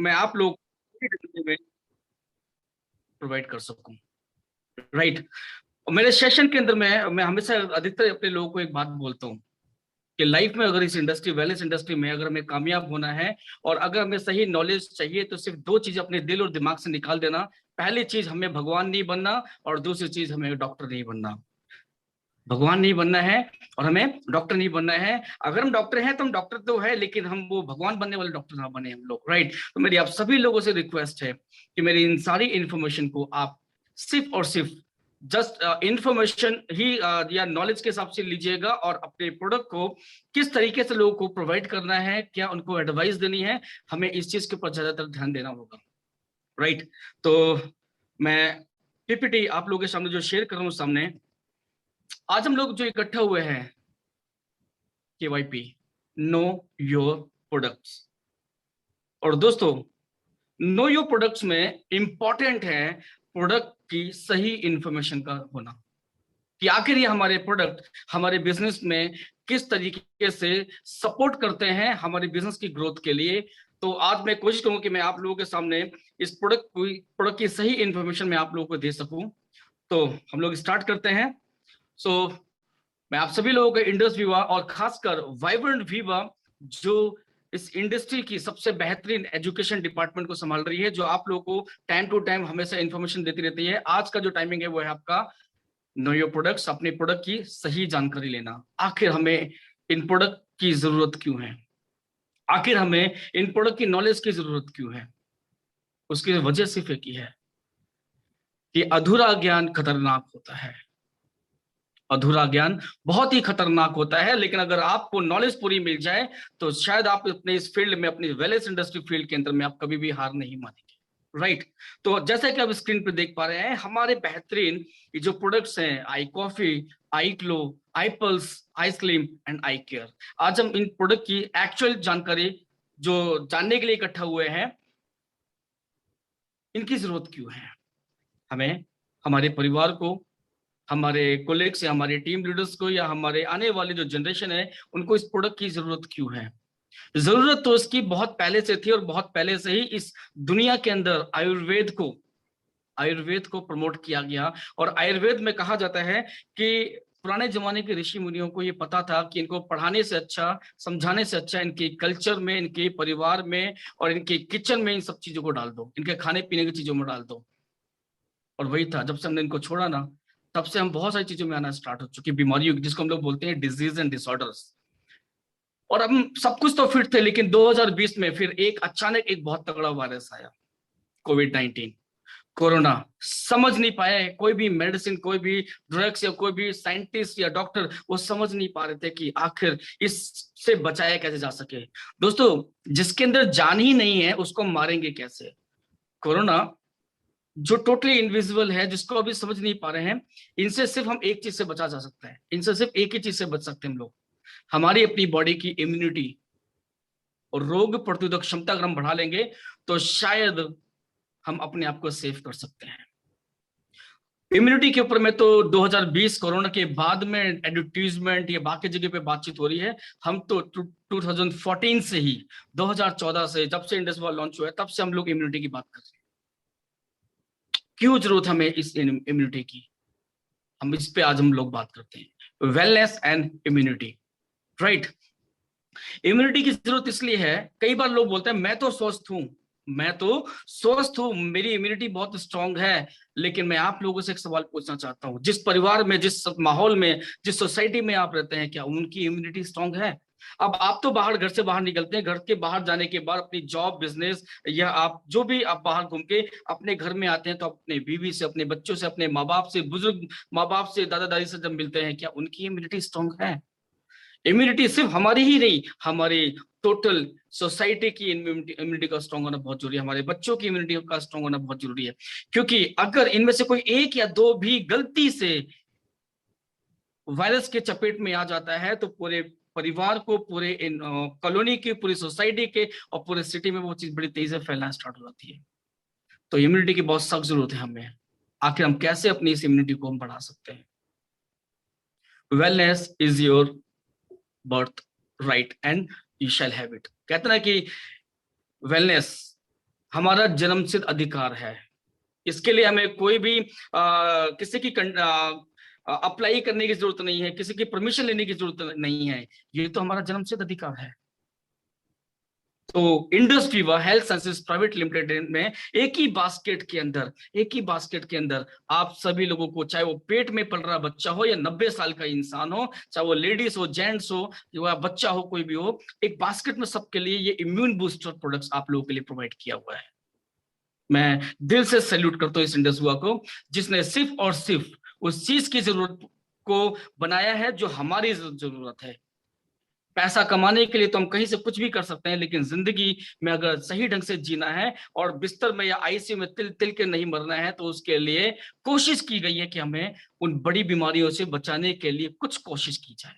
मैं आप लोग में प्रोवाइड कर सकूं। राइट। और मेरे सेशन के अंदर मैं हमेशा अधिकतर अपने लोगों को एक बात बोलता हूँ कि लाइफ में अगर इस इंडस्ट्री वेलनेस इंडस्ट्री में अगर हमें कामयाब होना है और अगर हमें सही नॉलेज चाहिए तो सिर्फ दो चीज अपने दिल और दिमाग से निकाल देना। पहली चीज, हमें भगवान नहीं बनना, और दूसरी चीज, हमें डॉक्टर नहीं बनना। भगवान नहीं बनना है और हमें डॉक्टर नहीं बनना है। अगर हम डॉक्टर हैं तो हम डॉक्टर तो है, लेकिन हम वो भगवान बनने वाले डॉक्टर ना बने हम लोग। राइट। तो मेरी आप सभी लोगों से रिक्वेस्ट है कि मेरी इन सारी इंफॉर्मेशन को आप सिर्फ और सिर्फ जस्ट इंफॉर्मेशन ही या नॉलेज के हिसाब से लीजिएगा, और अपने प्रोडक्ट को किस तरीके से लोगों को प्रोवाइड करना है, क्या उनको एडवाइस देनी है, हमें इस चीज के ऊपर ज्यादातर ध्यान देना होगा। राइट। तो मैं पीपीटी आप लोगों के सामने जो शेयर कर रहा हूँ सामने, आज हम लोग जो इकट्ठा हुए हैं, KYP, नो योर प्रोडक्ट्स। और दोस्तों, नो योर प्रोडक्ट्स में इंपॉर्टेंट है प्रोडक्ट की सही इंफॉर्मेशन का होना, कि आखिर ये हमारे प्रोडक्ट हमारे बिजनेस में किस तरीके से सपोर्ट करते हैं हमारे बिजनेस की ग्रोथ के लिए। तो आज मैं कोशिश करूंगा कि मैं आप लोगों के सामने इस प्रोडक्ट की सही इंफॉर्मेशन मैं आप लोगों को दे सकूं। तो हम लोग स्टार्ट करते हैं। सो मैं आप सभी लोगों को इंडस विवा और खासकर वाइब्रेंट विवा, जो इस इंडस्ट्री की सबसे बेहतरीन एजुकेशन डिपार्टमेंट को संभाल रही है, जो आप लोगों को टाइम टू टाइम हमेशा इंफॉर्मेशन देती रहती है। आज का जो टाइमिंग है वो है आपका नो योर प्रोडक्ट्स, अपने प्रोडक्ट की सही जानकारी लेना। आखिर हमें इन प्रोडक्ट की जरूरत क्यों है, आखिर हमें इन प्रोडक्ट की नॉलेज की जरूरत क्यों है। उसकी वजह सिर्फ एक ही है कि अधूरा ज्ञान खतरनाक होता है। अधूरा ज्ञान बहुत ही खतरनाक होता है, लेकिन अगर आपको नॉलेज पूरी मिल जाए तो शायद आप अपने इस फील्ड में, अपनी वेलनेस इंडस्ट्री फील्ड के अंदर में, आप कभी भी हार नहीं मानेंगे। राइट। तो जैसा कि आप स्क्रीन पे देख पा रहे हैं, हमारे बेहतरीन ये जो प्रोडक्ट्स हैं, I coffee, I glow, I pulse, I slim and I care, आज हम इन प्रोडक्ट की एक्चुअल जानकारी जो जानने के लिए इकट्ठा हुए हैं, इनकी जरूरत क्यों है हमें, हमारे परिवार को, हमारे कोलिग्स या हमारे टीम लीडर्स को, या हमारे आने वाली जो जनरेशन है उनको इस प्रोडक्ट की जरूरत क्यों है। जरूरत तो इसकी बहुत पहले से थी, और बहुत पहले से ही इस दुनिया के अंदर आयुर्वेद को प्रमोट किया गया। और आयुर्वेद में कहा जाता है कि पुराने जमाने के ऋषि मुनियों को ये पता था कि इनको पढ़ाने से अच्छा, समझाने से अच्छा, इनके कल्चर में, इनके परिवार में और इनके किचन में इन सब चीजों को डाल दो, इनके खाने पीने की चीजों में डाल दो। और वही था, जब से हमने इनको छोड़ा ना, तब से हम बहुत सारी चीजों में आना स्टार्ट हो चुकी बीमारियों, जिसको हम लोग बोलते हैं डिजीज एंड डिसऑर्डर्स। और हम सब कुछ तो फिट थे, लेकिन 2020 में फिर एक अचानक एक बहुत तगड़ा वायरस आया, कोविड-19, कोरोना। समझ नहीं पाए कोई भी मेडिसिन, कोई भी ड्रग्स या कोई भी साइंटिस्ट या डॉक्टर, वो समझ नहीं पा रहे थे कि आखिर इससे बचाया कैसे जा सके। दोस्तों, जिसके अंदर जान ही नहीं है उसको मारेंगे कैसे। कोरोना जो टोटली इनविजिबल है, जिसको अभी समझ नहीं पा रहे हैं, इनसे सिर्फ हम एक चीज से बचा जा सकता है, इनसे सिर्फ एक ही चीज से बच सकते हैं हम लोग, हमारी अपनी बॉडी की इम्यूनिटी और रोग प्रतिरोधक क्षमता अगर हम बढ़ा लेंगे तो शायद हम अपने आप को सेव कर सकते हैं। इम्यूनिटी के ऊपर में तो 2020 कोरोना के बाद में एडवर्टीजमेंट या बाकी जगह पे बातचीत हो रही है। हम तो 2014 से ही, 2014 से, जब से इंडस वार लॉन्च हुआ है, तब से हम लोग इम्यूनिटी की बात कर रहे हैं। क्यों जरूरत हमें इस इम्यूनिटी की, हम इस पे आज हम लोग बात करते हैं, wellness and immunity. Right. Immunity की जरूरत इसलिए है, कई बार लोग बोलते हैं मैं तो स्वस्थ हूं, मैं तो स्वस्थ हूं, मेरी इम्यूनिटी बहुत स्ट्रांग है। लेकिन मैं आप लोगों से एक सवाल पूछना चाहता हूं, जिस परिवार में, जिस माहौल में, जिस सोसाइटी में आप रहते हैं, क्या उनकी इम्यूनिटी स्ट्रांग है। अब आप तो बाहर, घर से बाहर निकलते हैं, घर के बाहर जाने के बाद अपनी जॉब, बिजनेस, या आप जो भी आप बाहर घूम के अपने घर में आते हैं, तो अपने बीवी से, अपने बच्चों से, अपने माँ बाप से, बुजुर्ग माँ बाप से, दादा दादी से जब मिलते हैं, क्या उनकी इम्यूनिटी स्ट्रांग है। इम्यूनिटी सिर्फ हमारी ही नहीं, हमारी टोटल सोसाइटी की इम्यूनिटी का स्ट्रांग होना बहुत जरूरी है, हमारे बच्चों की इम्यूनिटी का स्ट्रांग होना बहुत जरूरी है। क्योंकि अगर इनमें से कोई एक या दो भी गलती से वायरस के चपेट में आ जाता है, तो पूरे परिवार को, पूरे कॉलोनी की, पूरी सोसाइटी के और पूरे सिटी में वो चीज बड़ी तेजी से फैलना स्टार्ट हो जाती है। तो इम्यूनिटी की बहुत सख्त जरूरत है हमें। आखिर हम कैसे अपनी इस इम्यूनिटी को हम बढ़ा सकते हैं। Wellness is your birth right and you shall have it. कहते ना कि वेलनेस हमारा जन्मसिद्ध अधिकार है। इसके लिए हमें कोई भी किसी की अप्लाई करने की जरूरत नहीं है, किसी की परमिशन लेने की जरूरत नहीं है। ये तो हमारा जन्मसिद्ध अधिकार है। तो इंडस विवा हेल्थ साइंसेज प्राइवेट लिमिटेड में एक ही बास्केट के अंदर आप सभी लोगों को, चाहे वो पेट में पल रहा बच्चा हो या 90 साल का इंसान हो, चाहे वो लेडीज हो, जेंट्स हो या बच्चा हो, कोई भी हो, एक बास्केट में सबके लिए ये इम्यून बूस्टर प्रोडक्ट्स आप लोगों के लिए प्रोवाइड किया हुआ है। मैं दिल से सैल्यूट करता हूँ इस इंडस विवा को, जिसने सिर्फ और सिर्फ उस चीज की जरूरत को बनाया है जो हमारी जरूरत है। पैसा कमाने के लिए तो हम कहीं से कुछ भी कर सकते हैं, लेकिन जिंदगी में अगर सही ढंग से जीना है और बिस्तर में या आईसीयू में तिल तिल के नहीं मरना है, तो उसके लिए कोशिश की गई है कि हमें उन बड़ी बीमारियों से बचाने के लिए कुछ कोशिश की जाए।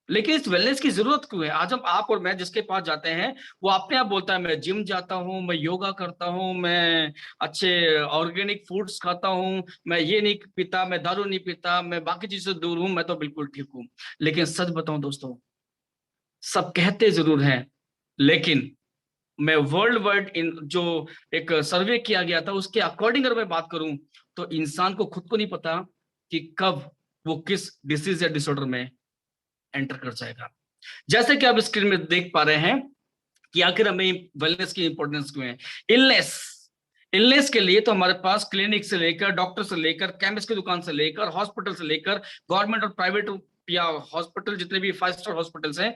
लेकिन इस वेलनेस की जरूरत क्यों है? आज हम, आप और मैं जिसके पास जाते हैं, वो अपने आप बोलता है मैं जिम जाता हूँ, मैं योगा करता हूँ, मैं अच्छे ऑर्गेनिक फूड्स खाता हूँ, मैं ये नहीं पीता, मैं दारू नहीं पीता, मैं बाकी चीजों से दूर हूं, मैं तो बिल्कुल ठीक हूँ। लेकिन सच बताऊं दोस्तों, सब कहते जरूर हैं, लेकिन मैं वर्ल्ड वाइड इन जो एक सर्वे किया गया था उसके अकॉर्डिंग अगर मैं बात करूं, तो इंसान को खुद को नहीं पता कि कब वो किस डिसीज या डिसऑर्डर में एंटर कर जाएगा। जैसे कि आप स्क्रीन में देख पा रहे हैं कि आखिर हमें वेलनेस की इंपॉर्टेंस क्यों है। इलनेस इलनेस के लिए तो हमारे पास क्लिनिक से लेकर, डॉक्टर से लेकर, केमिस्ट की दुकान से लेकर, हॉस्पिटल से लेकर, गवर्नमेंट और प्राइवेट या हॉस्पिटल, जितने भी 5 स्टार हॉस्पिटल्स हैं,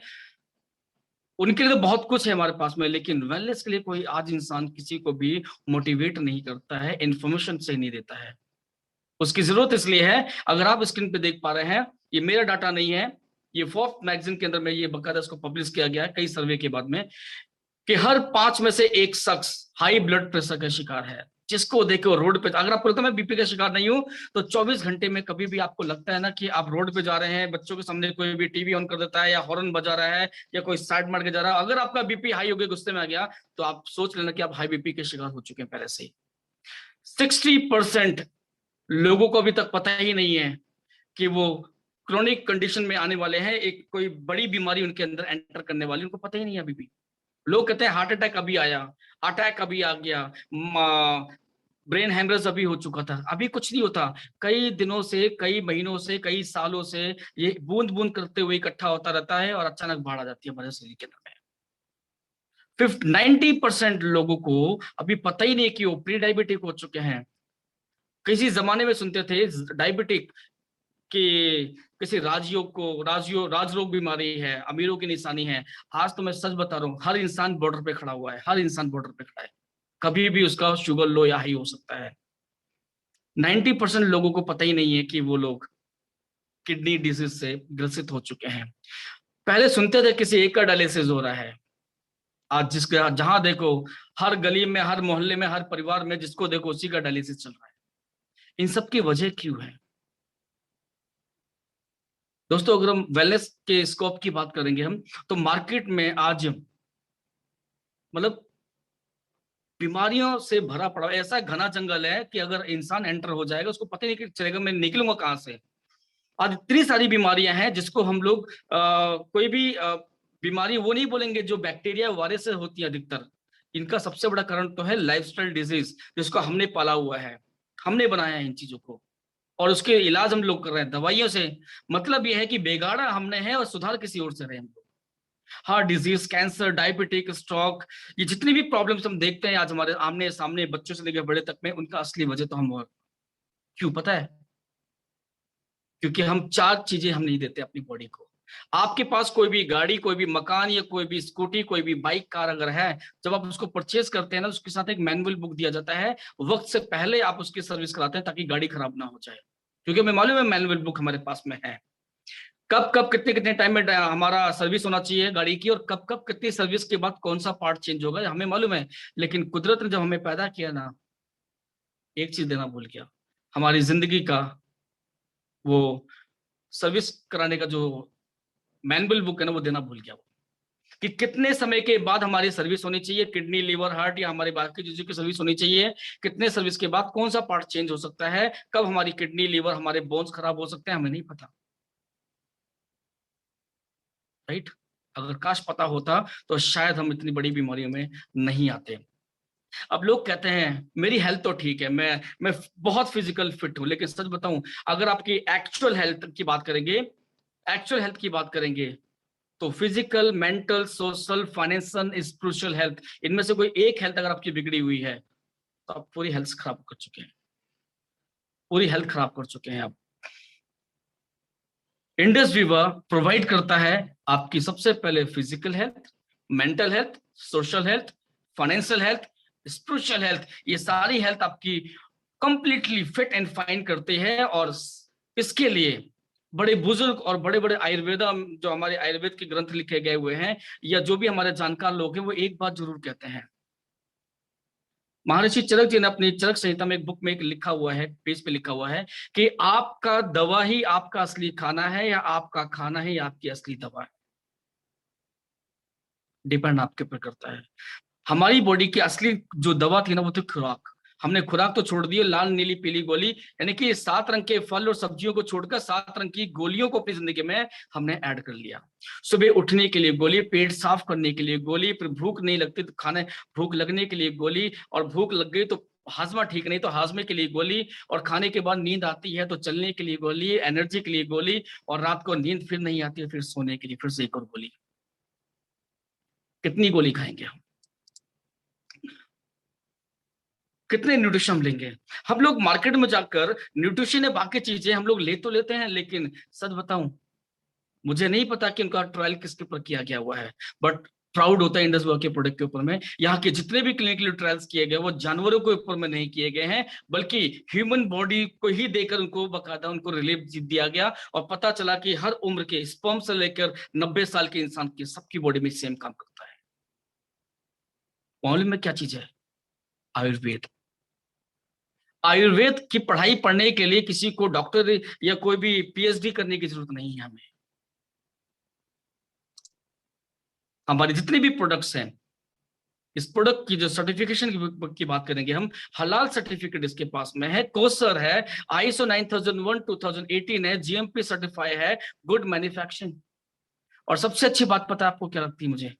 उनके लिए तो बहुत कुछ है हमारे पास में। लेकिन वेलनेस के लिए कोई आज इंसान किसी को भी मोटिवेट नहीं करता है, इंफॉर्मेशन सही नहीं देता है। उसकी जरूरत इसलिए है, अगर आप स्क्रीन पे देख पा रहे हैं, ये मेरा डाटा नहीं है, ये फोर्ब्स मैगजीन के अंदर में ये बकायदा इसको पब्लिश किया गया है कई सर्वे के बाद में, कि हर 5 में से एक शख्स हाई ब्लड प्रेशर का शिकार है। जिसको देखो रोड पे, अगर आपको लगता है मैं बीपी का शिकार नहीं हूं, तो 24 घंटे में कभी भी आपको लगता है ना कि आप रोड पे जा रहे हैं, बच्चों के सामने कोई भी टीवी ऑन कर देता है या हॉर्न बजा रहा है या कोई साइड मार के जा रहा है, अगर आपका बीपी हाई हो गया, गुस्से में आ गया, तो आप सोच लेना कि आप हाई बीपी के शिकार हो चुके हैं पहले से ही। 60% लोगों को अभी तक पता ही नहीं है कि वो क्रोनिक कंडीशन में आने वाले हैं, एक कोई बड़ी बीमारी उनके अंदर एंटर करने वाली, उनको पता ही नहीं है अभी भी। लोग कहते हैं हार्ट अटैक अभी आया, अटैक अभी आ गया, ब्रेन हेमरेज अभी हो चुका था। अभी कुछ नहीं होता, कई दिनों से, कई महीनों से, कई सालों से ये बूंद बूंद करते हुए इकट्ठा होता रहता है और अचानक बाढ़ आ जाती है हमारे शरीर के अंदर में। 90% लोगों को अभी पता ही नहीं कि वो प्री डायबिटिक हो चुके हैं। किसी जमाने में सुनते थे डायबिटिक कि किसी राजयोग को, राजरोग बीमारी है, अमीरों की निशानी है। आज तो मैं सच बता रहा हूँ, हर इंसान बॉर्डर पे खड़ा हुआ है, हर इंसान बॉर्डर पे खड़ा है, कभी भी उसका शुगर लो या हाई हो सकता है। 90% लोगों को पता ही नहीं है कि वो लोग किडनी डिजीज से ग्रसित हो चुके हैं। पहले सुनते थे किसी एक का डायलिसिस हो रहा है, आज जिसके जहां देखो, हर गली में, हर मोहल्ले में, हर परिवार में जिसको देखो उसी का डायलिसिस चल रहा है। इन सब की वजह क्यों है दोस्तों? अगर हम वेलनेस के स्कोप की बात करेंगे हम, तो मार्केट में आज मतलब बीमारियों से भरा पड़ा ऐसा घना जंगल है कि अगर इंसान एंटर हो जाएगा, उसको पता ही नहीं चलेगा मैं निकलूंगा कहां से। आज इतनी सारी बीमारियां हैं जिसको हम लोग कोई भी बीमारी वो नहीं बोलेंगे जो बैक्टीरिया वायरस से होती है अधिकतर। इनका सबसे बड़ा कारण तो है लाइफस्टाइल डिजीज, जिसको हमने पाला हुआ है, हमने बनाया है इन चीजों को, और उसके इलाज हम लोग कर रहे हैं दवाइयों से। मतलब यह है कि बेगाड़ा हमने है और सुधार किसी और से रहे हम लोग। Heart disease, cancer, diabetic, stroke, ये जितनी भी प्रॉब्लम्स हम देखते हैं आज हमारे आमने सामने, बच्चों से लेकर बड़े तक में, उनका असली वजह तो हम क्यों पता है? क्योंकि हम 4 चीजें हम नहीं देते अपनी बॉडी को। आपके पास कोई भी गाड़ी, कोई भी मकान या कोई भी स्कूटी, कोई भी बाइक, कार अगर है, जब आप उसको परचेज करते हैं ना, उसके साथ एक मैनुअल बुक दिया जाता है। वक्त से पहले आप उसकी सर्विस कराते हैं ताकि गाड़ी खराब ना हो जाए, क्योंकि हमें मालूम है मैनुअल बुक हमारे पास में है, कब कब कितने कितने टाइम में हमारा सर्विस होना चाहिए गाड़ी की, और कब कब कितनी सर्विस के बाद कौन सा पार्ट चेंज होगा, हमें मालूम है। लेकिन कुदरत ने जब हमें पैदा किया ना, एक चीज देना भूल गया, हमारी जिंदगी का वो सर्विस कराने का जो मैनुअल बुक है ना, वो देना भूल गया वो, कि कितने समय के बाद हमारी सर्विस होनी चाहिए, किडनी, लीवर, हार्ट या हमारी बाकी चीजों की सर्विस होनी चाहिए, कितने सर्विस के बाद कौन सा पार्ट चेंज हो सकता है, कब हमारी किडनी, लीवर, हमारे बोन्स खराब हो सकते हैं, हमें नहीं पता। राइट? अगर काश पता होता तो शायद हम इतनी बड़ी बीमारियों में नहीं आते। अब लोग कहते हैं मेरी हेल्थ तो ठीक है, मैं बहुत फिजिकल फिट हूं, लेकिन सच बताऊं, अगर आपकी एक्चुअल हेल्थ की बात करेंगे, एक्चुअल हेल्थ की बात करेंगे, तो physical, mental, social, financial, spiritual health, इनमें से कोई एक हेल्थ अगर आपकी बिगड़ी हुई है तो आप पूरी हेल्थ खराब कर चुके हैं, पूरी हेल्थ खराब कर चुके हैं आप। इंडस विवा प्रोवाइड करता है आपकी सबसे पहले physical health, mental health, social health, financial health, spiritual health, ये सारी हेल्थ आपकी कंप्लीटली फिट एंड फाइन करते हैं। और इसके लिए बड़े बुजुर्ग और बड़े बड़े आयुर्वेदा, जो हमारे आयुर्वेद के ग्रंथ लिखे गए हुए हैं, या जो भी हमारे जानकार लोग हैं, वो एक बात जरूर कहते हैं। महर्षि चरक जी ने अपनी चरक संहिता में एक बुक में एक लिखा हुआ है, पेज पे लिखा हुआ है कि आपका दवा ही आपका असली खाना है, या आपका खाना ही आपकी असली दवा है। डिपेंड आपके ऊपर करता है। हमारी बॉडी की असली जो दवा थी ना, वो थी खुराक। हमने खुराक तो छोड़ दी है, लाल नीली पीली गोली, यानी कि 7 रंग के फल और सब्जियों को छोड़कर 7 रंग की गोलियों को अपनी जिंदगी में हमने ऐड कर लिया। सुबह उठने के लिए गोली, पेट साफ करने के लिए गोली, फिर भूख नहीं लगती तो खाने, भूख लगने के लिए गोली, और भूख लग गई तो हाजमा ठीक नहीं तो हाजमे के लिए गोली, और खाने के बाद नींद आती है तो चलने के लिए गोली, एनर्जी के लिए गोली, और रात को नींद फिर नहीं आती है, फिर सोने के लिए फिर से एक और गोली। कितनी गोली खाएंगे हम? कितने न्यूट्रिशन हम लेंगे? हम लोग मार्केट में जाकर न्यूट्रिशन है, बाकी चीजें हम लोग ले तो लेते हैं, लेकिन सच बताऊं, मुझे नहीं पता कि उनका ट्रायल किसके ऊपर किया गया हुआ है, बट प्राउड होता है इंडस वर्क के प्रोडक्ट के ऊपर में। यहाँ के जितने भी क्लिनिकल ट्रायल्स किए गए वो जानवरों के ऊपर में नहीं किए गए हैं, बल्कि ह्यूमन बॉडी को ही देकर उनको बकायदा उनको रिलीफ दिया गया, और पता चला कि हर उम्र के स्पर्म से लेकर 90 साल के इंसान की सबकी बॉडी में सेम काम करता है। मालूम में क्या चीज है? आयुर्वेद। आयुर्वेद की पढ़ाई पढ़ने के लिए किसी को डॉक्टर या कोई भी पीएचडी करने की जरूरत नहीं है हमें। हमारे जितने भी प्रोडक्ट्स हैं, इस प्रोडक्ट की जो सर्टिफिकेशन की बात करेंगे हम, हलाल सर्टिफिकेट इसके पास में है, कोसर है, आईएसओ 9001 2018 है, जीएमपी सर्टिफाई है, गुड मैन्युफैक्चरिंग। और सबसे अच्छी बात पता है आपको क्या लगती है मुझे,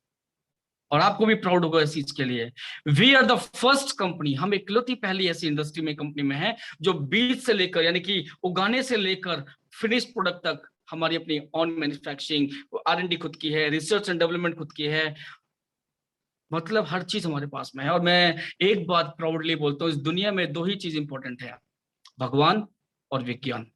और आपको भी प्राउड होगा इस चीज के लिए, we are the first company, हम इकलौती पहली ऐसी इंडस्ट्री में कंपनी में है जो बीज से लेकर, यानी कि उगाने से लेकर फिनिश प्रोडक्ट तक हमारी अपनी ऑन मैन्युफैक्चरिंग, आर&डी खुद की है, रिसर्च एंड डेवलपमेंट खुद की है, मतलब हर चीज हमारे पास में है। और मैं एक बात प्राउडली बोलता हूँ, इस दुनिया में 2 ही चीज इंपॉर्टेंट है, भगवान और विज्ञान।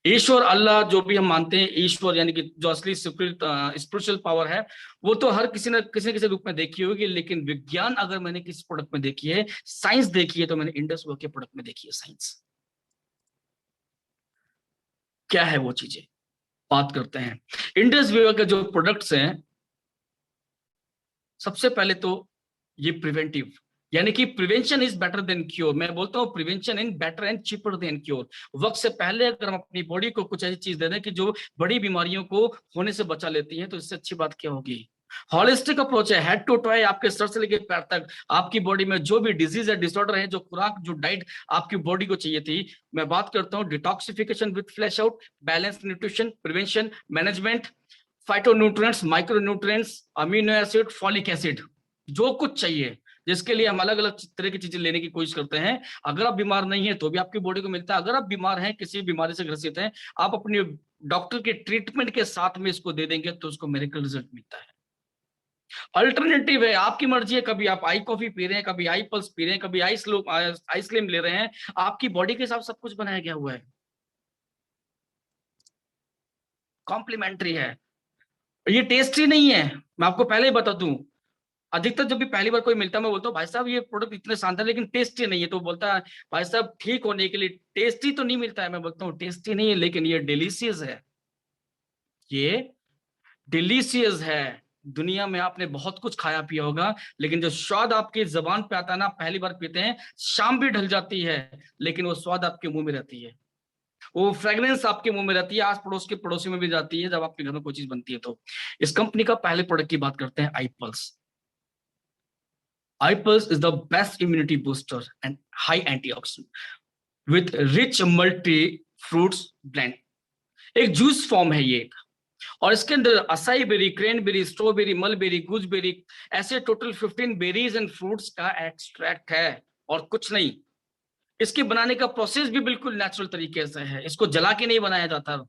ईश्वर, अल्लाह जो भी हम मानते हैं, ईश्वर यानी कि जो असली स्पिरिचुअल पावर है, वो तो हर किसी ने किसी रूप में देखी होगी, लेकिन विज्ञान अगर मैंने किसी प्रोडक्ट में देखी है, साइंस देखी है, तो मैंने इंडस वर्क के प्रोडक्ट में देखी है साइंस। क्या है वो चीजें, बात करते हैं। इंडस वर्क के जो प्रोडक्ट्स हैं, सबसे पहले तो ये प्रिवेंटिव, यानी कि prevention is better than cure. मैं बोलता हूँ prevention in better and cheaper than cure. वक्त से पहले अगर हम अपनी बॉडी को कुछ ऐसी चीज दे दें कि जो बड़ी बीमारियों को होने से बचा लेती है, तो इससे अच्छी बात क्या होगी? हॉलिस्टिक अप्रोच है, हेड टू टॉय, आपके सर से लेकर पैर तक, आपकी बॉडी में जो भी डिजीज है, डिसऑर्डर है, जो खुराक, जो डाइट आपकी बॉडी को चाहिए थी, मैं बात करता हूँ detoxification with flash out, balance nutrition, prevention, management, phytonutrients, micronutrients, amino acid, folic acid, जो कुछ चाहिए, जिसके लिए हम अलग अलग तरह की चीजें लेने की कोशिश करते हैं। अगर आप बीमार नहीं है तो भी आपकी बॉडी को मिलता है, अगर आप बीमार हैं, किसी बीमारी से ग्रसित हैं, आप अपने डॉक्टर के ट्रीटमेंट के साथ में इसको दे देंगे तो उसको मेडिकल रिजल्ट मिलता है। अल्टरनेटिव है, आपकी मर्जी है, कभी आप आई कॉफी पी रहे हैं, कभी आई पल्स पी रहे हैं, कभी आइसक्रीम ले रहे हैं, आपकी बॉडी के हिसाब सब कुछ बनाया गया हुआ है, कॉम्प्लीमेंट्री है। ये टेस्टी नहीं है, मैं आपको पहले ही बता दूं। अधिकतर जब भी पहली बार कोई मिलता है, मैं बोलता हूँ भाई साहब ये प्रोडक्ट इतने शानदार लेकिन टेस्टी नहीं है, तो बोलता है भाई साहब ठीक होने के लिए टेस्टी तो नहीं मिलता है। मैं बोलता हूँ टेस्टी नहीं है, लेकिन ये डिलीशियस है, ये डिलीशियस है। दुनिया में आपने बहुत कुछ खाया पिया होगा, लेकिन जो स्वाद आपकी जबान पे आता है ना, पहली बार पीते हैं, शाम भी ढल जाती है, लेकिन वो स्वाद आपके मुंह में रहती है, वो फ्रेग्रेंस आपके मुंह में रहती है, आस पड़ोस के पड़ोसी में भी जाती है जब आपके घर में कोई चीज बनती है। तो इस कंपनी का पहले प्रोडक्ट की बात करते हैं, आईपल्स। iPulse is the best immunity booster and high antioxidant with rich multi fruits blend। एक जूस फॉर्म है ये, और इसके अंदर acai berry, cranberry, strawberry, mulberry, gooseberry, ऐसे टोटल 15 बेरीज एंड फ्रूट्स का एक्सट्रैक्ट है और कुछ नहीं। इसके बनाने का प्रोसेस भी बिल्कुल नेचुरल तरीके से है, इसको जला के नहीं बनाया जाता,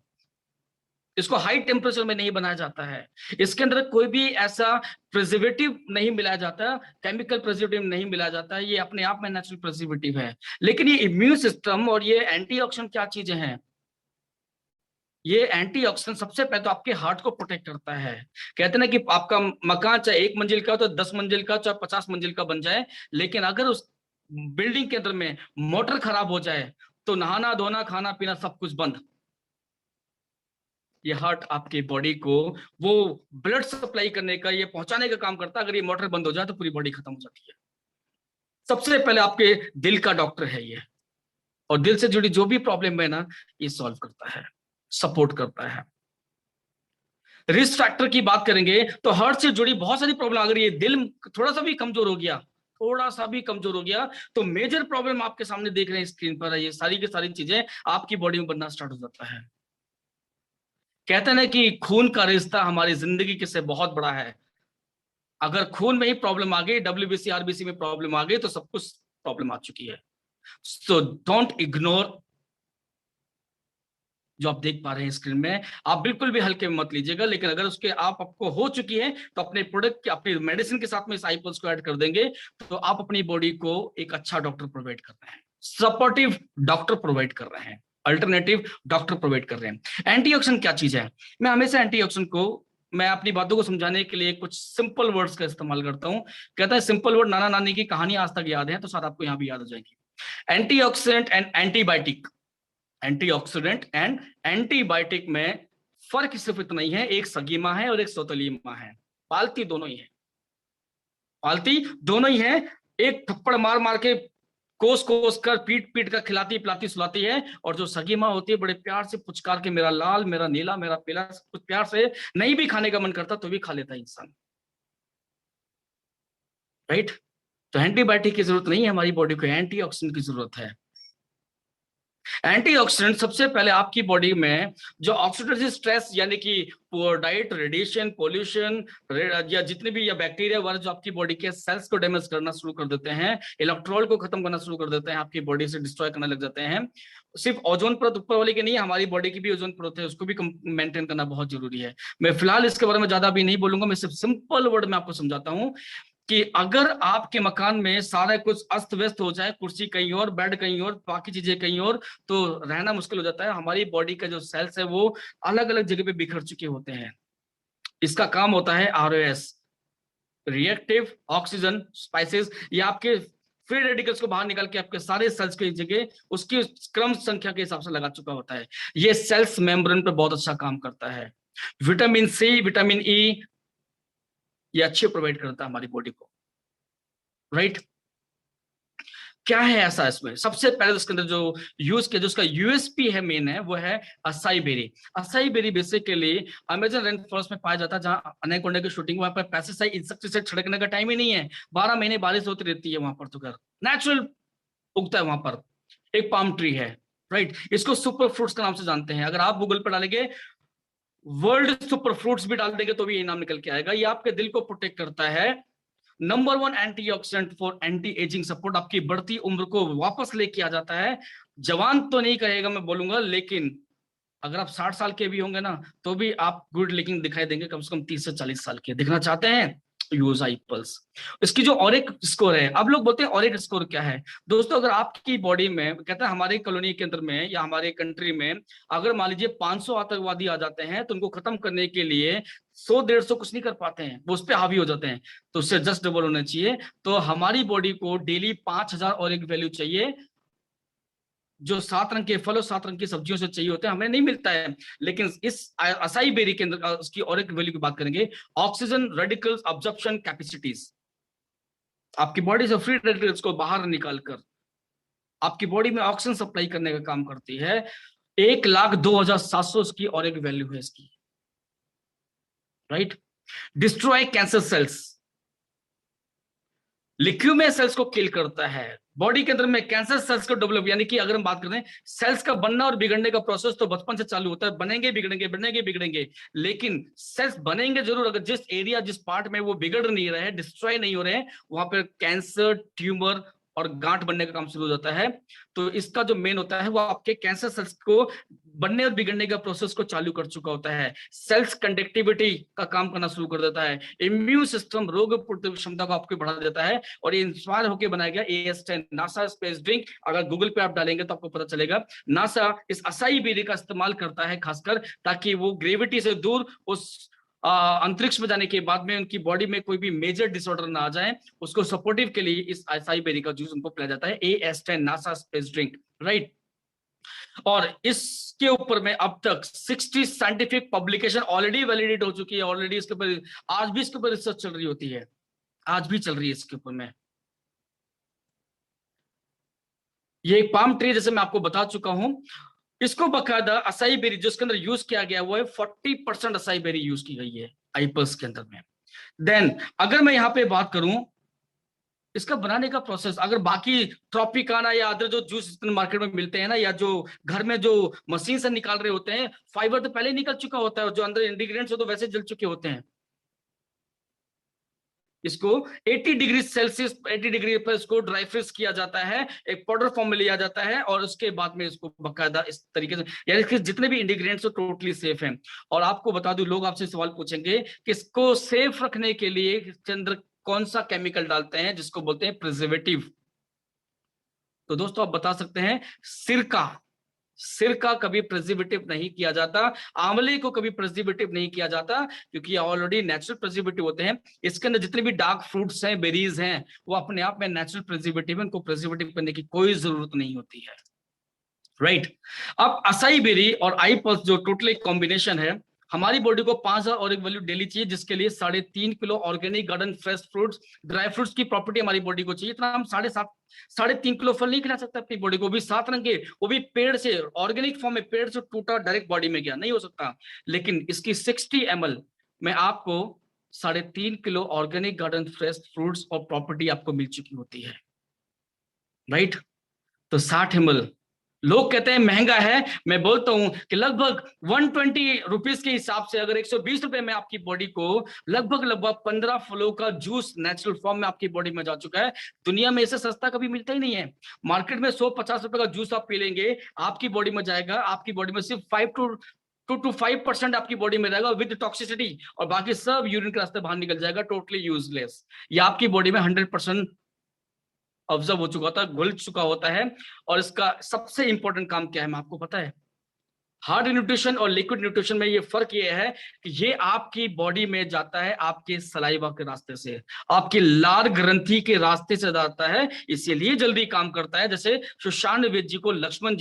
इसको हाई टेम्परेचर में नहीं बनाया जाता है, इसके अंदर कोई भी ऐसा प्रिजर्वेटिव नहीं मिलाया जाता, केमिकल प्रिजर्वेटिव नहीं मिलाया जाता है, ये अपने आप में नेचुरल प्रिजर्वेटिव है। लेकिन ये इम्यून सिस्टम और ये एंटीऑक्सीडेंट क्या चीजें हैं, ये एंटीऑक्सीडेंट सबसे पहले तो आपके हार्ट को प्रोटेक्ट करता है। कहते हैं ना कि आपका मकान चाहे 1 मंजिल का हो तो 10 मंजिल का, चाहे 50 मंजिल का बन जाए, लेकिन अगर उस बिल्डिंग के अंदर में मोटर खराब हो जाए तो नहाना धोना खाना पीना सब कुछ बंद। ये हार्ट आपकी बॉडी को वो ब्लड सप्लाई करने का, ये पहुंचाने का काम करता है। अगर ये मोटर बंद हो जाए तो पूरी बॉडी खत्म हो जाती है। सबसे पहले आपके दिल का डॉक्टर है ये, और दिल से जुड़ी जो भी प्रॉब्लम है ना, ये सॉल्व करता है, सपोर्ट करता है। रिस्क फैक्टर की बात करेंगे तो हार्ट से जुड़ी बहुत सारी प्रॉब्लम, अगर ये दिल थोड़ा सा भी कमजोर हो गया, थोड़ा सा भी कमजोर हो गया, तो मेजर प्रॉब्लम आपके सामने देख रहे हैं स्क्रीन पर, ये सारी की सारी चीजें आपकी बॉडी में बनना स्टार्ट हो जाता है। कहते हैं ना कि खून का रिश्ता हमारी जिंदगी के से बहुत बड़ा है। अगर खून में ही प्रॉब्लम आ गई, डब्ल्यूबीसी आरबीसी में प्रॉब्लम आ गई, तो सब कुछ प्रॉब्लम आ चुकी है। सो डोंट इग्नोर जो आप देख पा रहे हैं स्क्रीन में, आप बिल्कुल भी हल्के में मत लीजिएगा। लेकिन अगर उसके आपको हो चुकी है तो अपने प्रोडक्ट, अपनी मेडिसिन के साथ में इस आईपल्स को ऐड कर देंगे, तो आप अपनी बॉडी को एक अच्छा डॉक्टर प्रोवाइड कर रहे हैं, सपोर्टिव डॉक्टर प्रोवाइड कर रहे हैं, अल्टरनेटिव डॉक्टर प्रोवाइड कर रहे हैं। एंटीऑक्सीडेंट क्या चीज है, मैं हमेशा एंटीऑक्सीडेंट को, मैं अपनी बातों को समझाने के लिए कुछ सिंपल वर्ड्स का इस्तेमाल करता हूं। कहता है सिंपल वर्ड, नाना नानी की कहानी आज तक याद है, तो शायद आपको यहां भी याद हो जाएगी। Antioxidant and antibiotic, antioxidant and antibiotic में फर्क सिर्फ इतना ही है, एक सगी मां है और एक सौतेली मां है, पालती दोनों ही है, पालती दोनों ही है। एक थप्पड़ मार मार के, कोस कोस कर, पीट पीट कर खिलाती पिलाती सुलाती है, और जो सगी मां होती है बड़े प्यार से पुचकार के, मेरा लाल मेरा नीला मेरा पीला, कुछ प्यार से, नहीं भी खाने का मन करता तो भी खा लेता इंसान, राइट। तो एंटीबायोटिक की जरूरत नहीं है हमारी बॉडी को, एंटीऑक्सीडेंट की जरूरत है। एंटीऑक्सीडेंट सबसे पहले आपकी बॉडी में जो ऑक्सीडेटिव स्ट्रेस, यानी कि पुअर डाइट, रेडिएशन, पोल्यूशन, या जितने भी या बैक्टीरिया वायरस जो आपकी बॉडी के सेल्स को डैमेज करना शुरू कर देते हैं, इलेक्ट्रॉल को खत्म करना शुरू कर देते हैं, आपकी बॉडी से डिस्ट्रॉय करने लग जाते हैं। सिर्फ ओजोन परत ऊपर वाले की नहीं, हमारी बॉडी की भी ओजोन परत है, उसको भी मेंटेन करना बहुत जरूरी है। मैं फिलहाल इसके बारे में ज्यादा भी नहीं बोलूंगा, मैं सिर्फ सिंपल वर्ड में आपको समझाता हूँ कि अगर आपके मकान में सारा कुछ अस्त व्यस्त हो जाए, कुर्सी कहीं और, बेड कहीं और, बाकी चीजें कहीं और, तो रहना मुश्किल हो जाता है। हमारी बॉडी का जो सेल्स है वो अलग अलग जगह पे बिखर चुके होते हैं। इसका काम होता है आरओएस, रिएक्टिव ऑक्सीजन स्पाइसेस। ये आपके फ्री रेडिकल्स को बाहर निकाल के आपके सारे सेल्स की जगह उसकी क्रम संख्या के हिसाब से लगा चुका होता है। ये सेल्स मेम्ब्रेन पे बहुत अच्छा काम करता है। विटामिन सी, विटामिन ई, ये अच्छे प्रोवाइड करता है हमारी बॉडी को, राइट। क्या है ऐसा इसमें, सबसे पहले उसके अंदर जो यूज किया, जो उसका यूएसपी है मेन है, वो है acai berry. Acai berry basically Amazon rain forest में पाया जाता है, जहां अनेकोंडा की शूटिंग, वहां पर पेस्टिसाइड इंसेक्टिसाइड छिड़कने का टाइम ही नहीं है, 12 महीने बारिश होती रहती है वहां पर, तो कर नेचुरल उगता है वहां पर। एक पाम ट्री है, राइट। इसको सुपर फ्रूट्स के नाम से जानते हैं। अगर आप गूगल पर डालेंगे वर्ल्ड सुपर फ्रूट्स भी डाल देंगे तो भी ये नाम निकल के आएगा। ये आपके दिल को प्रोटेक्ट करता है। Number 1 antioxidant for anti ageing support, आपकी बढ़ती उम्र को वापस लेके आ जाता है। जवान तो नहीं कहेगा मैं बोलूंगा, लेकिन अगर आप 60 साल के भी होंगे ना, तो भी आप गुड लुकिंग दिखाई देंगे। कम से कम 30 से 40 साल के दिखना चाहते हैं, यूज आई पल्स। इसकी जो ऑरिक स्कोर है, अब लोग बोलते हैं ऑरिक स्कोर क्या है। दोस्तों, अगर आपकी बॉडी में, कहते हैं हमारे कॉलोनी के अंदर में या हमारे कंट्री में अगर मान लीजिए 500 आतंकवादी आ जाते हैं, तो उनको खत्म करने के लिए 100-150 कुछ नहीं कर पाते हैं, वो उस पर हावी हो जाते हैं, तो उससे जस्ट डबल होना चाहिए। तो हमारी बॉडी को डेली 5000 ऑरिक वैल्यू चाहिए, जो 7 रंग के फल और 7 रंग की सब्जियों से चाहिए होते हैं, हमें नहीं मिलता है। लेकिन इस असाई बेरी के अंदर उसकी और एक वैल्यू की बात करेंगे, ऑक्सीजन रेडिकल्स अब्जॉर्प्शन कैपेसिटीज। आपकी बॉडी से फ्री रेडिकल्स को बाहर निकालकर आपकी बॉडी में ऑक्सीजन सप्लाई करने का काम करती है। 1,02,700 की और एक वैल्यू है इसकी, right. Destroy cancer cells, leukaemia cells को किल करता है, बॉडी के अंदर में कैंसर सेल्स को डेवलप, यानी कि अगर हम बात करते हैं सेल्स का बनना और बिगड़ने का प्रोसेस तो बचपन से चालू होता है, बनेंगे बिगड़ेंगे बनेंगे बिगड़ेंगे, लेकिन सेल्स बनेंगे जरूर अगर जिस एरिया जिस पार्ट में वो बिगड़ नहीं रहे हैं, डिस्ट्रॉय नहीं हो रहे हैं, वहां पर कैंसर, ट्यूमर और गांठ बनने का काम शुरू हो जाता है। तो इसका जो मेन होता है वो आपके कैंसर सेल्स को बनने और बिगड़ने का प्रोसेस को चालू कर चुका होता है। सेल्स कंडक्टिविटी का काम करना शुरू कर देता है, इम्यून सिस्टम रोग प्रतिरोधक क्षमता को आपको बढ़ा देता है, और ये इंस्पायर होकर बनाया गया AS10 नासा स्पेस ड्रिंक। अगर गूगल पे आप डालेंगे तो आपको पता चलेगा नासा इस असाई बेरी का इस्तेमाल करता है खासकर ताकि वो ग्रेविटी से दूर उस अंतरिक्ष में जाने के बाद में उनकी बॉडी में कोई भी मेजर डिसऑर्डर ना आ जाए, उसको सपोर्टिव के लिए इस असाई बेरी का जूस उनको पिलाया जाता है, AS10 NASA space drink, right. और इसके ऊपर में अब तक 60 साइंटिफिक पब्लिकेशन ऑलरेडी वैलिडेट हो चुकी है, ऑलरेडी इसके ऊपर आज भी इसके ऊपर रिसर्च चल रही होती है, आज भी चल रही है इसके ऊपर में। ये एक पाम ट्री जैसे मैं आपको बता चुका हूं, इसको बकायदा असाई बेरी जिसके अंदर यूज किया गया वो है 40% असाई बेरी यूज की गई है आईपल्स के अंदर में। देन अगर मैं यहां पे बात करूं इसका बनाने का प्रोसेस, अगर बाकी ट्रॉपिकाना या अदर जो जूस मार्केट में मिलते हैं ना, या जो घर में जो मशीन से निकाल रहे होते हैं, फाइबर तो पहले ही निकल चुका होता है और जो अंदर इंग्रेडिएंट्स हो तो वैसे जल चुके होते हैं। इसको 80 डिग्री सेल्सियस 80 डिग्री पर इसको ड्राई फ्रीज किया जाता है, एक पाउडर फॉर्म में लिया जाता है, और उसके बाद में इसको बकायदा इस तरीके से, यानी कि जितने भी इंग्रेडिएंट्स टोटली सेफ हैं। और आपको बता दूं, लोग आपसे सवाल पूछेंगे कि इसको सेफ रखने के लिए इसके अंदर कौन सा केमिकल डालते हैं जिसको बोलते हैं प्रिजर्वेटिव। तो दोस्तों आप बता सकते हैं सिरका। सिरका कभी प्रिजर्वेटिव नहीं किया जाता, आंवले को कभी प्रिजर्वेटिव नहीं किया जाता, क्योंकि ऑलरेडी नेचुरल प्रिजर्वेटिव होते हैं। इसके अंदर जितने भी डार्क फ्रूट्स हैं, बेरीज हैं, वो अपने आप में नेचुरल प्रिजर्वेटिव है, उनको प्रिजर्वेटिव करने की कोई जरूरत नहीं होती है, राइट। अब असाई बेरी और आई पल्स जो टोटल एक कॉम्बिनेशन है, हमारी बॉडी को 5000 और एक वैल्यू डेली चाहिए, जिसके लिए 3.5 kilo organic garden fresh fruits dry fruits की प्रॉपर्टी हमारी बॉडी को चाहिए। इतना हम 3.5 किलो फल नहीं खिला सकते अपनी बॉडी को, भी 7 रंग के, वो भी पेड़ से ऑर्गेनिक फॉर्म में, पेड़ से टूटा डायरेक्ट बॉडी में गया, नहीं हो सकता। लेकिन इसकी 60 ml में आपको 3.5 kilo organic garden fresh fruits और प्रॉपर्टी आपको मिल चुकी होती है, राइट। तो 60 ml लोग कहते हैं महंगा है, मैं बोलता हूं कि लगभग 120 रुपीज के हिसाब से, अगर 120 रुपए में आपकी बॉडी को लगभग 15 फलों का जूस नेचुरल फॉर्म में आपकी बॉडी में जा चुका है। दुनिया में इसे सस्ता कभी मिलता ही नहीं है। मार्केट में 150 रुपए का जूस आप पी लेंगे, आपकी बॉडी में जाएगा, आपकी बॉडी में सिर्फ 2 to 5% आपकी बॉडी में रहेगा विद टॉक्सिसिटी, और बाकी सब यूरिन के रास्ते बाहर निकल जाएगा, टोटली यूजलेस। या आपकी बॉडी में 100% ऑब्जर्व हो चुका होता है, घुल चुका होता है। और इसका सबसे इंपॉर्टेंट काम क्या है, मैं आपको पता है, हार्ड न्यूट्रिशन और लिक्विड न्यूट्रिशन में ये फर्क ये है कि ये आपकी बॉडी में जाता है आपके सलाइवा के रास्ते से, आपकी लार ग्रंथि के रास्ते से जाता है, इसीलिए जल्दी काम करता है। जैसे सुशांत वेद जी को लक्ष्मण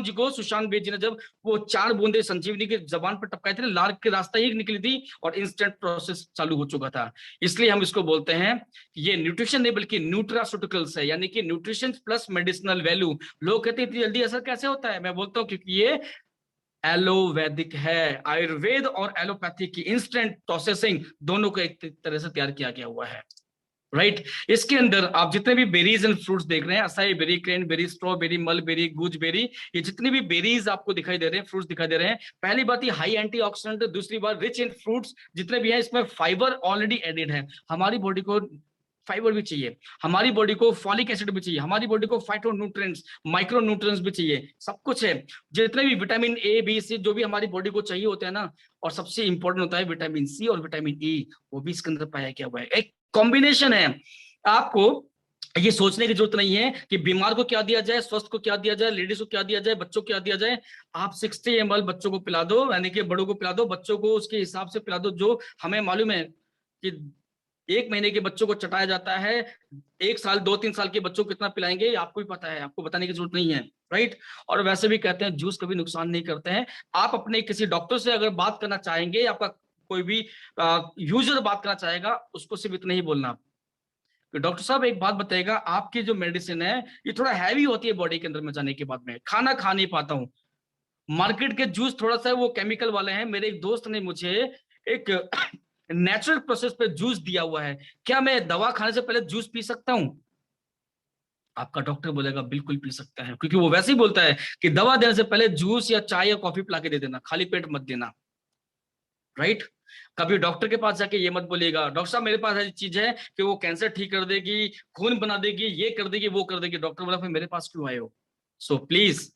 जी को सुशांत वेद जी ने जब वो 4 बूंदे संजीवनी की जबान पर टपकाए थे, लार के रास्ता ही निकली थी और इंस्टेंट प्रोसेस चालू हो चुका था। इसलिए हम इसको बोलते हैं ये न्यूट्रिशन नहीं बल्कि न्यूट्रास्यूटिकल्स है, यानी कि न्यूट्रिशन प्लस मेडिसिनल वैल्यू। लोग कहते हैं इतनी जल्दी असर कैसे होता है, मैं बोलता हूँ क्योंकि ये एलोवैदिक है, आयुर्वेद और एलोपैथी की इंस्टेंट प्रोसेसिंग दोनों को एक तरह से तैयार किया गया हुआ है, राइट। इसके अंदर आप जितने भी बेरीज एंड फ्रूट्स देख रहे हैं, acai berry, cranberry, strawberry, mulberry, gooseberry, ये जितने भी बेरीज आपको दिखाई दे रहे हैं, फ्रूट्स दिखाई दे रहे हैं, पहली बात ये हाई एंटीऑक्सीडेंट, दूसरी बात रिच इन फ्रूट्स जितने भी हैं, इसमें फाइबर ऑलरेडी एडेड है। हमारी बॉडी को फाइबर भी चाहिए, हमारी बॉडी को फॉलिक एसिड भी चाहिए, हमारी बॉडी को फाइटोन्यूट्रिएंट्स, माइक्रो न्यूट्रिएंट्स भी चाहिए, सब कुछ है। जितने भी विटामिन ए बी सी जो भी हमारी बॉडी को चाहिए होते हैं ना, और सबसे इंपॉर्टेंट होता है विटामिन सी और विटामिन ई, वो भी इसके अंदर पाया गया हुआ है। एक कॉम्बिनेशन है। आपको ये सोचने की जरूरत नहीं है कि बीमार को क्या दिया जाए, स्वस्थ को क्या दिया जाए, लेडीज को क्या दिया जाए, बच्चों को क्या दिया जाए। आप 60 ml बच्चों को पिला दो, यानी कि बड़ों को पिला दो, बच्चों को उसके हिसाब से पिला दो। जो हमें मालूम है कि 1 महीने के बच्चों को चटाया जाता है, 1 साल 2-3 साल के बच्चों को कितना पिलाएंगे आपको भी पता है, आपको बताने की जरूरत नहीं है, राइट। और वैसे भी कहते हैं जूस कभी नुकसान नहीं करते हैं। आप अपने किसी डॉक्टर से अगर बात करना चाहेंगे, आपका कोई भी यूजर बात करना चाहेगा, उसको सिर्फ इतना ही बोलना, डॉक्टर साहब एक बात बताइएगा, आपकी जो मेडिसिन है ये थोड़ा हैवी होती है बॉडी के अंदर में जाने के बाद में, खाना खा नहीं पाता हूँ, मार्केट के जूस थोड़ा सा वो केमिकल वाले हैं। मेरे एक दोस्त ने मुझे एक नेचुरल प्रोसेस पे जूस दिया हुआ है, क्या मैं दवा खाने से पहले जूस पी सकता हूँ? आपका डॉक्टर बोलेगा बिल्कुल पी सकता है, क्योंकि वो वैसे ही बोलता है कि दवा देने से पहले जूस या चाय या कॉफी पिला के दे देना, खाली पेट मत देना, राइट। कभी डॉक्टर के पास जाके ये मत बोलिएगा डॉक्टर साहब मेरे पास ऐसी चीज है कि वो कैंसर ठीक कर देगी, खून बना देगी, ये कर देगी, वो कर देगी। डॉक्टर बोला फिर मेरे पास क्यों आए हो? सो प्लीज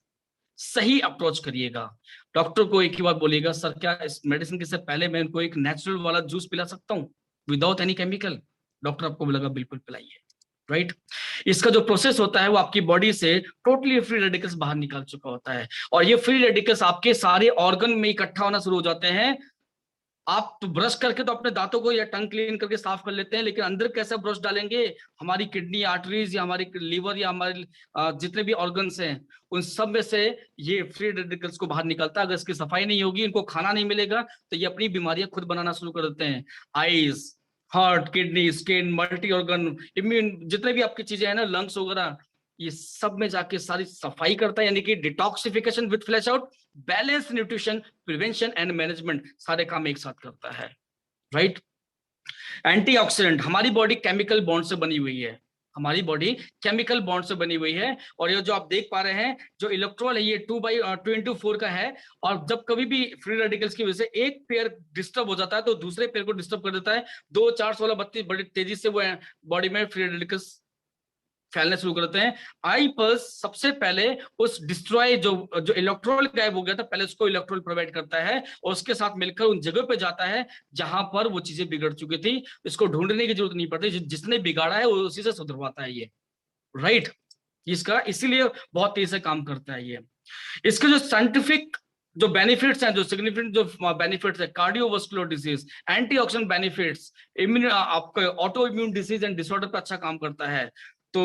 सही अप्रोच करिएगा। डॉक्टर को एक ही बात बोलिएगा, सर क्या इस मेडिसिन के से पहले मैं इनको एक नेचुरल वाला जूस पिला सकता हूँ विदाउट एनी केमिकल? डॉक्टर आपको बोलेगा बिल्कुल पिलाइए, राइट। इसका जो प्रोसेस होता है वो आपकी बॉडी से टोटली फ्री रेडिकल्स बाहर निकाल चुका होता है, और ये फ्री रेडिकल्स आपके सारे ऑर्गन में इकट्ठा होना शुरू हो जाते हैं। आप तो ब्रश करके तो अपने दांतों को या टंग क्लीन करके साफ कर लेते हैं, लेकिन अंदर कैसे ब्रश डालेंगे? हमारी किडनी, आर्टरीज या हमारी लीवर या हमारे जितने भी ऑर्गन्स हैं उन सब में से ये फ्री रेडिकल्स को बाहर निकलता है। अगर इसकी सफाई नहीं होगी, इनको खाना नहीं मिलेगा, तो ये अपनी बीमारियां खुद बनाना शुरू कर देते हैं। Eyes, heart, kidney, skin, multi organ, immune, जितने भी आपकी चीजें हैं ना, लंग्स वगैरह, ये सब में जाके सारी सफाई करता है, यानी कि detoxification with flash out, balance nutrition, prevention and management, सारे काम एक साथ करता है, राइट। एंटीऑक्सीडेंट, हमारी बॉडी केमिकल बॉन्ड से बनी हुई है, हमारी बॉडी केमिकल बॉन्ड से बनी हुई है। और ये जो आप देख पा रहे हैं जो इलेक्ट्रॉन है ये 2/2 × 4 का है, और जब कभी भी फ्री रेडिकल्स की वजह से एक पेयर डिस्टर्ब हो जाता है तो दूसरे पेयर को डिस्टर्ब कर देता है। 2, 4, 16, 32 बड़ी तेजी से वो बॉडी में फ्री रेडिकल्स फैलने शुरू करते हैं। आई पल्स सबसे पहले उस डिस्ट्रॉय जो जो इलेक्ट्रॉन गायब हो गया था, पहले उसको इलेक्ट्रॉन प्रोवाइड करता है और उसके साथ मिलकर उन जगह पे जाता है जहां पर वो चीजें बिगड़ चुकी थी। इसको ढूंढने की जरूरत नहीं पड़ती, जिसने बिगाड़ा है वो उसी से सुधरवाता है ये, राइट। इसका इसीलिए बहुत तेजी से काम करता है ये। इसके जो साइंटिफिक जो बेनिफिट्स हैं, जो सिग्निफिकेंट जो बेनिफिट्स है, cardiovascular disease, antioxidant benefits, immune, आपका auto immune disease and disorder पे अच्छा काम करता है। तो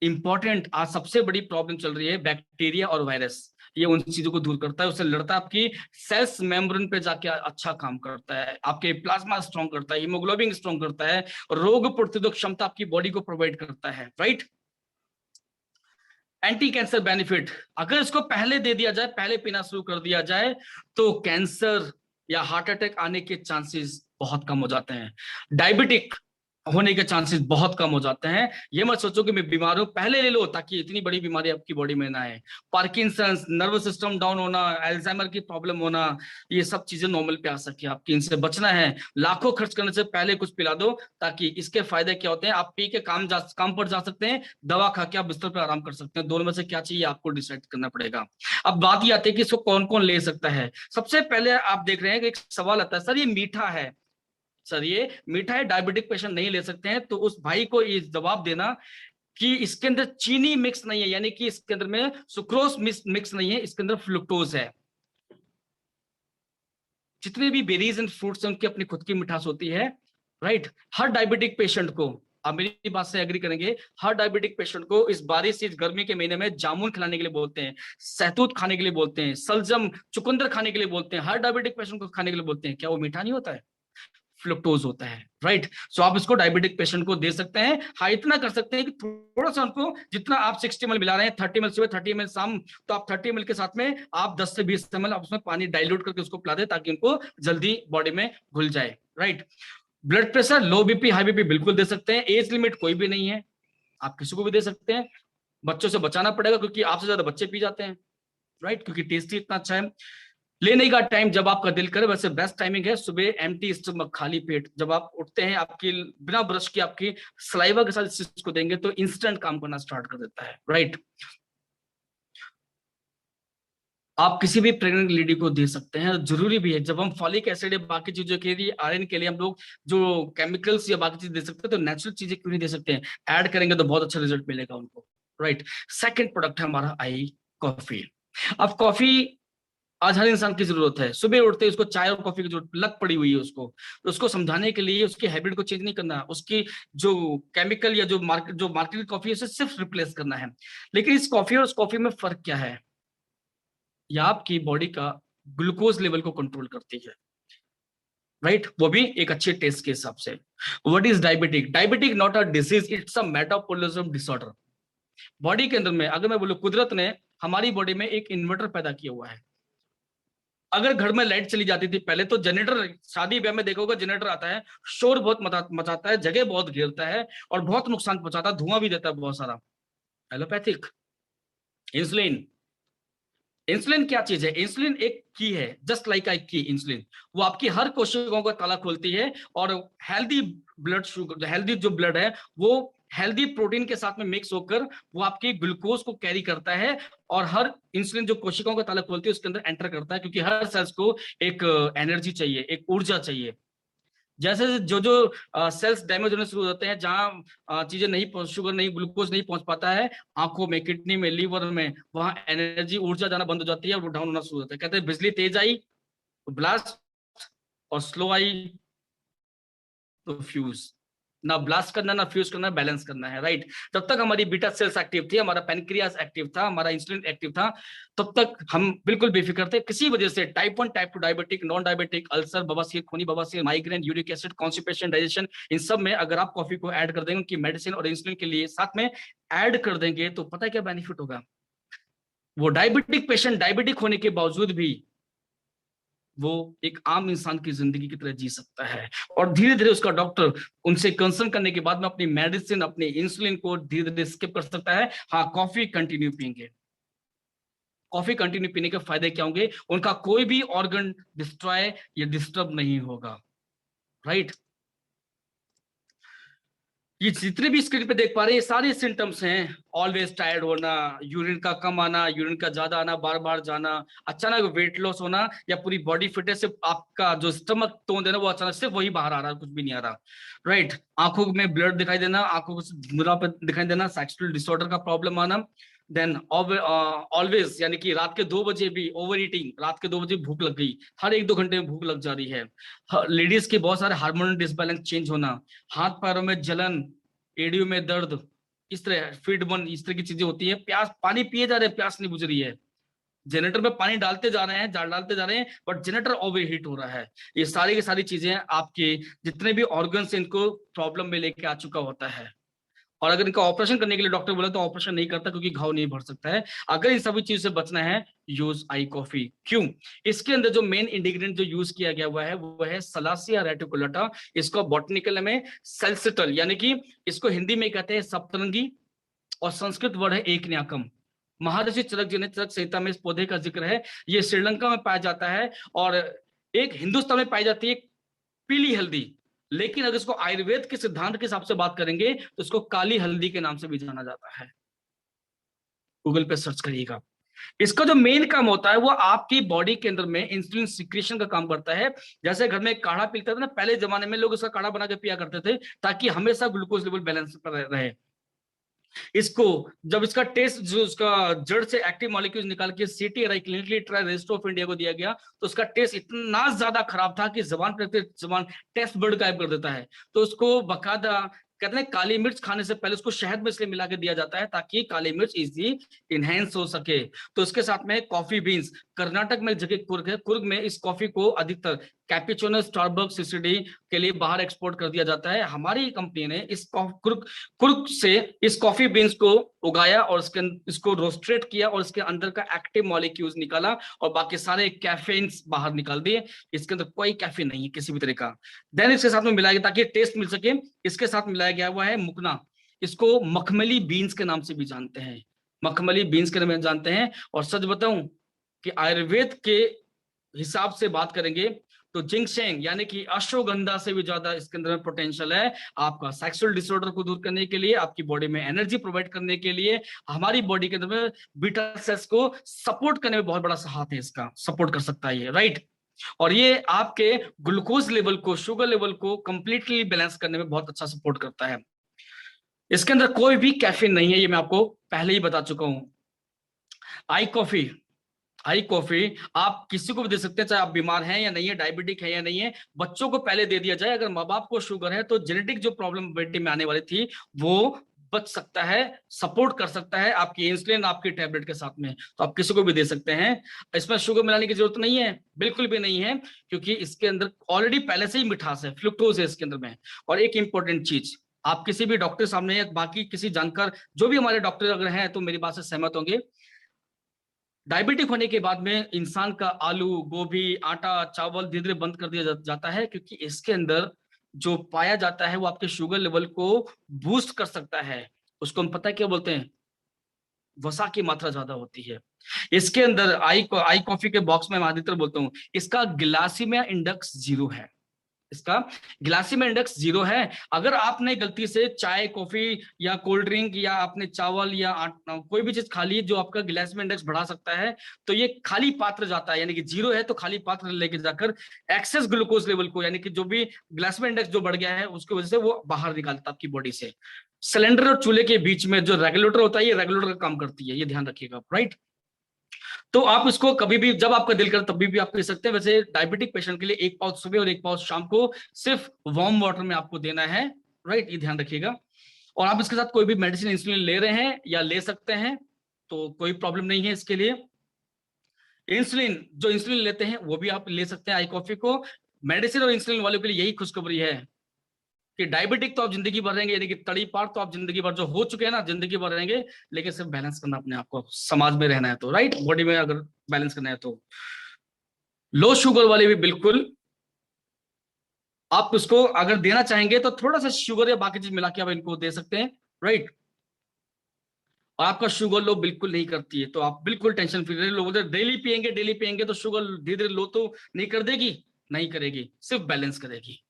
इंपॉर्टेंट आज सबसे बड़ी प्रॉब्लम चल रही है बैक्टीरिया और वायरस, ये उन चीजों को दूर करता है, उससे लड़ता है, आपकी सेल्स मेम्ब्रेन पे जाके अच्छा काम करता है, आपके प्लाज्मा स्ट्रॉन्ग करता है, हीमोग्लोबिन स्ट्रॉन्ग करता है, रोग प्रतिरोधक क्षमता आपकी बॉडी को प्रोवाइड करता है, राइट। एंटी कैंसर बेनिफिट, अगर इसको पहले दे दिया जाए, पहले पीना शुरू कर दिया जाए, तो कैंसर या हार्ट अटैक आने के चांसेस बहुत कम हो जाते हैं, डायबिटिक होने के चांसेस बहुत कम हो जाते हैं। ये मत सोचो कि मैं बीमार हूं, पहले ले लो ताकि इतनी बड़ी बीमारी आपकी बॉडी में ना आए। पार्किंसंस, नर्वस सिस्टम डाउन होना, अल्जाइमर की प्रॉब्लम होना, ये सब चीजें नॉर्मल पे आ सके, आपकी इनसे बचना है। लाखों खर्च करने से पहले कुछ पिला दो, ताकि इसके फायदे क्या होते हैं, आप पी के काम पर जा सकते हैं, दवा खा के आप बिस्तर पर आराम कर सकते हैं। दोनों में से क्या चाहिए आपको डिसाइड करना पड़ेगा। अब बात ये आती है कि इसको कौन कौन ले सकता है। सबसे पहले आप देख रहे हैं कि एक सवाल आता है, सर ये मीठा है, सर ये मीठा है, डायबिटिक पेशेंट नहीं ले सकते हैं। तो उस भाई को ये जवाब देना कि इसके अंदर चीनी मिक्स नहीं है, यानी कि इसके अंदर में सुक्रोज मिक्स नहीं है, इसके अंदर फ्रुक्टोज है। जितने भी बेरीज एंड फ्रूट्स हैं उनकी अपनी खुद की मिठास होती है, राइट। हर डायबिटिक पेशेंट को, आप मेरी बात से एग्री करेंगे, हर डायबिटिक पेशेंट को इस बारिश, इस गर्मी के महीने में जामुन खिलाने के लिए बोलते हैं, सहतूत खाने के लिए बोलते हैं, सलजम, चुकंदर खाने के लिए बोलते हैं, हर डायबिटिक पेशेंट को खाने के लिए बोलते हैं। क्या वो मीठा नहीं होता है? फ्रुक्टोज होता है, राइट। सो आप इसको डायबिटिक पेशेंट को दे सकते हैं। हाँ, इतना कर सकते हैं कि थोड़ा सा उनको, जितना आप 60 ml मिला रहे हैं, 30 ml सुबह, 30 ml शाम, तो आप 30 ml के साथ में आप 10 से 20 ml आप उसमें पानी डाइल्यूट करके उसको पिला दें, ताकि उनको जल्दी बॉडी में घुल जाए, राइट। ब्लड प्रेशर, लो बीपी, हाई बीपी बिल्कुल दे सकते हैं, एज लिमिट कोई भी नहीं है, आप किसी को भी दे सकते हैं। बच्चों से बचाना पड़ेगा क्योंकि आपसे ज्यादा बच्चे पी जाते हैं, राइट, क्योंकि टेस्ट ही इतना अच्छा है। लेने का टाइम जब आपका दिल करे, वैसे बेस्ट टाइमिंग है सुबह एम्प्टी स्टमक, खाली पेट, जब आप उठते हैं, आपकी बिना ब्रश के आपकी सलाइवा के साथ इस चीज को देंगे तो इंस्टेंट काम करना स्टार्ट कर देता है, राइट। आप किसी भी प्रेग्नेंट लेडी को दे सकते हैं, जरूरी भी है। जब हम फॉलिक एसिड या बाकी चीजों के लिए, आयरन के लिए हम लोग जो केमिकल्स या बाकी चीज दे सकते हैं, तो नेचुरल चीजें क्यों नहीं दे सकते हैं? ऐड करेंगे तो बहुत अच्छा रिजल्ट मिलेगा उनको, राइट। सेकेंड प्रोडक्ट है हमारा आई कॉफी। अब कॉफी आज हर इंसान की जरूरत है, सुबह उठते ही उसको चाय और कॉफी की जरूरत लग पड़ी हुई है उसको, तो उसको समझाने के लिए उसकी हैबिट को चेंज नहीं करना, उसकी जो केमिकल या जो मार्केट कॉफी है उसे सिर्फ रिप्लेस करना है। लेकिन इस कॉफी और उस कॉफी में फर्क क्या है? यह आपकी बॉडी का ग्लूकोज लेवल को कंट्रोल करती है, राइट, वो भी एक अच्छे टेस्ट के हिसाब से। What is diabetic? Diabetic not a disease, it's a metabolism disorder. Body के अंदर में, अगर मैं बोलूं, कुदरत ने हमारी बॉडी में एक इन्वर्टर पैदा किया हुआ है। अगर घर में लाइट चली जाती थी पहले, तो जनरेटर, शादी ब्याह में देखोगे जनरेटर आता है, शोर बहुत मचाता है, जगह बहुत घेरता है और बहुत नुकसान पहुंचाता है, धुआं भी देता है बहुत सारा, एलोपैथिक। इंसुलिन। इंसुलिन क्या चीज है? इंसुलिन एक की है, जस्ट लाइक आई की। इंसुलिन वो आपकी हर कोशिकाओं का ताला खोलती है, और हेल्दी ब्लड शुगर, हेल्दी जो ब्लड है वो हेल्दी प्रोटीन के साथ में मिक्स होकर वो आपके ग्लूकोज को कैरी करता है, और हर इंसुलिन जो कोशिकाओं का ताला खोलती है उसके अंदर एंटर करता है, क्योंकि हर सेल्स को एक एनर्जी चाहिए, एक ऊर्जा चाहिए। जैसे जो जो सेल्स डैमेज होने शुरू हो जाते हैं, जहां चीजें नहीं, शुगर नहीं, ग्लूकोज नहीं पहुंच पाता है, आंखों में, किडनी में, लीवर में, वहां एनर्जी, ऊर्जा जाना बंद हो जाती है और वो डाउन होना शुरू होता है। कहते हैं बिजली तेज आई तो ब्लास्ट, और स्लो आई तो फ्यूज। ना ब्लास्ट करना, ना फ्यूज करना, बैलेंस करना है, राइट। जब तक हमारी बीटा सेल्स एक्टिव थी, हमारा पेनक्रियास एक्टिव था, हमारा इंसुलिन एक्टिव था, तब तक हम बिल्कुल बेफिक्र थे। किसी वजह से type 1, type 2 diabetic, non diabetic, ulcer, बवासीर, खूनी बवासीर, migraine, uric acid, constipation, digestion, इन सब में अगर आप कॉफी को ऐड कर देंगे कि मेडिसिन और इंसुलिन के लिए साथ में ऐड कर देंगे, तो पता है क्या बेनिफिट होगा? वो डायबिटिक पेशेंट डायबिटिक होने के बावजूद भी वो एक आम इंसान की जिंदगी की तरह जी सकता है, और धीरे धीरे उसका डॉक्टर उनसे कंसल्ट करने के बाद में अपनी मेडिसिन, अपने इंसुलिन को धीरे धीरे स्किप कर सकता है। हाँ, कॉफी कंटिन्यू पियेंगे। कॉफी कंटिन्यू पीने के फायदे क्या होंगे? उनका कोई भी ऑर्गन डिस्ट्रॉय या डिस्टर्ब नहीं होगा, राइट। ये जितने भी स्क्रीन पे देख पा रहे हैं, ये सारे सिम्टम्स हैं। ऑलवेज टायर्ड होना, यूरिन का कम आना, यूरिन का ज्यादा आना, बार बार जाना, अचानक वेट लॉस होना, या पूरी बॉडी फिटनेस से आपका जो स्टमक टोन है ना वो अचानक से वही बाहर आ रहा है, कुछ भी नहीं आ रहा, राइट। आंखों में ब्लड दिखाई देना, आंखों को धुंधलापन दिखाई देना, सेक्सुअल डिसऑर्डर का प्रॉब्लम आना, देन ऑलवेज यानी कि रात के 2 बजे भी ओवर ईटिंग, रात के 2 बजे भूख लग गई, हर 1-2 घंटे में भूख लग जा रही है। लेडीज के बहुत सारे हार्मोनल डिसबैलेंस चेंज होना, हाथ पैरों में जलन, एड़ियों में दर्द, इस तरह फीट बर्न, इस तरह की चीजें होती है। प्यास, पानी पिए जा रहे हैं, प्यास नहीं बुझ रही है, जनरेटर में पानी डालते जा रहे हैं, डालते जा रहे हैं, बट जनरेटर ओवर हीट हो रहा है। ये सारी की सारी चीजें आपके जितने भी ऑर्गन्स इनको प्रॉब्लम में लेके आ चुका होता है। और अगर इनका ऑपरेशन करने के लिए डॉक्टर बोले तो ऑपरेशन नहीं करता, क्योंकि घाव नहीं भर सकता है। अगर इन सभी चीज से बचना है, यूज आई कॉफी। क्यों? इसके अंदर जो मेन इंग्रेडिएंट जो यूज किया गया हुआ है वो है सलासिया रेटिकुलेटा। इसको बॉटनिकल में सेल्सिटल, यानी कि इसको हिंदी में कहते हैं सप्तरंगी, और संस्कृत वर्ड है एक न्याकम। महर्षि चरक जी ने चरक संहिता में इस पौधे का जिक्र है। ये श्रीलंका में पाया जाता है, और एक हिंदुस्तान में पाई जाती है पीली हल्दी, लेकिन अगर इसको आयुर्वेद के सिद्धांत के हिसाब से बात करेंगे तो इसको काली हल्दी के नाम से भी जाना जाता है। गूगल पे सर्च करिएगा। इसका जो मेन काम होता है वो आपकी बॉडी के अंदर में इंसुलिन सिक्रेशन का काम करता है। जैसे घर में काढ़ा पीते थे ना, पहले जमाने में लोग इसका काढ़ा बना के पिया करते थे, ताकि हमेशा ग्लूकोज लेवल बैलेंस पर रहे। इसको जब इसका टेस्ट, जो उसका जड़ से एक्टिव मॉलिक्यूल्स निकाल के CTRI, clinically trial register of India को दिया गया, तो उसका टेस्ट इतना ज्यादा खराब था कि जबान पर जबान टेस्ट बर्ड गायब कर देता है। तो उसको बकायदा कहते हैं काली मिर्च खाने से पहले उसको शहद में इसलिए मिला के दिया जाता है ताकि काली मिर्च इजी इनहेंस हो सके। तो इसके साथ में कॉफी बीन्स, कर्नाटक में जगह कुर्ग है, कुर्ग में इस कॉफी को अधिकतर कैपुचिनो, स्टारबक्स, सिसिडी के लिए बाहर एक्सपोर्ट कर दिया जाता है। हमारी कंपनी ने इस कुर्ग कुर्ग से इस कॉफी बीन्स को उगाया, और इसको रोस्टेट किया, और इसके अंदर का एक्टिव मॉलिक्यूल्स निकाला, और बाकी सारे कैफेन्स बाहर निकाल दिए। इसके अंदर कोई कैफीन नहीं है किसी भी तरह का। देन इसके साथ में मिलाया ताकि टेस्ट मिल सके, इसके साथ मिलाया गया हुआ है मुकना। इसको मखमली बीन्स के नाम से भी जानते हैं, मखमली बीन्स के नाम से जानते हैं। और सच बताऊं कि आयुर्वेद के हिसाब से बात करेंगे तो जिंकसेंग यानी कि अश्वगंधा से भी ज्यादा इसके अंदर में पोटेंशियल है आपका सेक्सुअल डिसऑर्डर को दूर करने के लिए, आपकी बॉडी में एनर्जी प्रोवाइड करने के लिए, हमारी बॉडी के अंदर में बीटा सेल्स को सपोर्ट करने में बहुत बड़ा हाथ है, इसका सपोर्ट कर सकता है ये, राइट। और ये आपके ग्लूकोज लेवल को, शुगर लेवल को कंप्लीटली बैलेंस करने में बहुत अच्छा सपोर्ट करता है। इसके अंदर कोई भी कैफीन नहीं है, ये मैं आपको पहले ही बता चुका हूं। आई कॉफी, आई कॉफी आप किसी को भी दे सकते हैं, चाहे आप बीमार हैं या नहीं है, डायबिटिक है या नहीं है। बच्चों को पहले दे दिया जाए, अगर माँ बाप को शुगर है तो जेनेटिक जो प्रॉब्लम बेटी में आने वाली थी वो बच सकता है, सपोर्ट कर सकता है आपकी इंसुलिन, आपकी टैबलेट के साथ में। तो आप किसी को भी दे सकते हैं। इसमें शुगर मिलाने की जरूरत नहीं है, बिल्कुल भी नहीं है, क्योंकि इसके अंदर ऑलरेडी पहले से ही मिठास है, फ्रुक्टोज है इसके अंदर में। और एक इंपॉर्टेंट चीज, आप किसी भी डॉक्टर सामने या बाकी किसी जानकार, जो भी हमारे डॉक्टर अगर हैं तो मेरी बात से सहमत होंगे, डायबिटिक होने के बाद में इंसान का आलू, गोभी, आटा, चावल धीरे धीरे बंद कर दिया जाता है, क्योंकि इसके अंदर जो पाया जाता है वो आपके शुगर लेवल को बूस्ट कर सकता है। उसको हम पता है क्या बोलते हैं? वसा की मात्रा ज्यादा होती है। इसके अंदर आई कॉफी के बॉक्स में मैं अधिकतर बोलता हूँ इसका ग्लासीमिया इंडेक्स 0 है। इसका ग्लासीमिया इंडेक्स 0 है। अगर आपने गलती से चाय कॉफी या कोल्ड ड्रिंक या आपने चावल या कोई भी चीज खा ली जो आपका ग्लासीमिया इंडेक्स बढ़ा सकता है, तो ये खाली पात्र जाता है, यानी कि 0 है तो खाली पात्र लेके जाकर एक्सेस ग्लूकोज लेवल को, यानी कि जो भी ग्लासीमिया इंडेक्स जो बढ़ गया है उसकी वजह से वो बाहर निकालता है आपकी बॉडी से। सिलेंडर और चूल्हे के बीच में जो रेगुलेटर होता है, ये रेगुलेटर का काम करती है, ये ध्यान रखिएगा, राइट। तो आप इसको कभी भी जब आपका दिल करे तभी भी आप पी सकते हैं। वैसे डायबिटिक पेशेंट के लिए 1 पाउच सुबह और 1 पाउच शाम को सिर्फ वार्म वाटर में आपको देना है, राइट, ये ध्यान रखिएगा। और आप इसके साथ कोई भी मेडिसिन इंसुलिन ले रहे हैं या ले सकते हैं तो कोई प्रॉब्लम नहीं है इसके लिए। इंसुलिन जो इंसुलिन लेते हैं वो भी आप ले सकते हैं आई कॉफी को। मेडिसिन और इंसुलिन वालों के लिए यही खुशखबरी है कि डायबिटिक तो आप जिंदगी भर रहेंगे, यानी कि तड़ी पार तो आप जिंदगी भर जो हो चुके हैं ना जिंदगी भर रहेंगे, लेकिन सिर्फ बैलेंस करना अपने आप को, समाज में रहना है तो, राइट, बॉडी में अगर बैलेंस करना है तो। लो शुगर वाले भी बिल्कुल आप उसको अगर देना चाहेंगे तो थोड़ा सा शुगर या बाकी चीज मिला के आप इनको दे सकते हैं, राइट। और आपका शुगर लो बिल्कुल नहीं करती है तो आप बिल्कुल टेंशन फ्री रहे। लोग डेली पियेंगे तो शुगर धीरे धीरे लो तो नहीं कर देगी, नहीं करेगी, सिर्फ बैलेंस करेगी।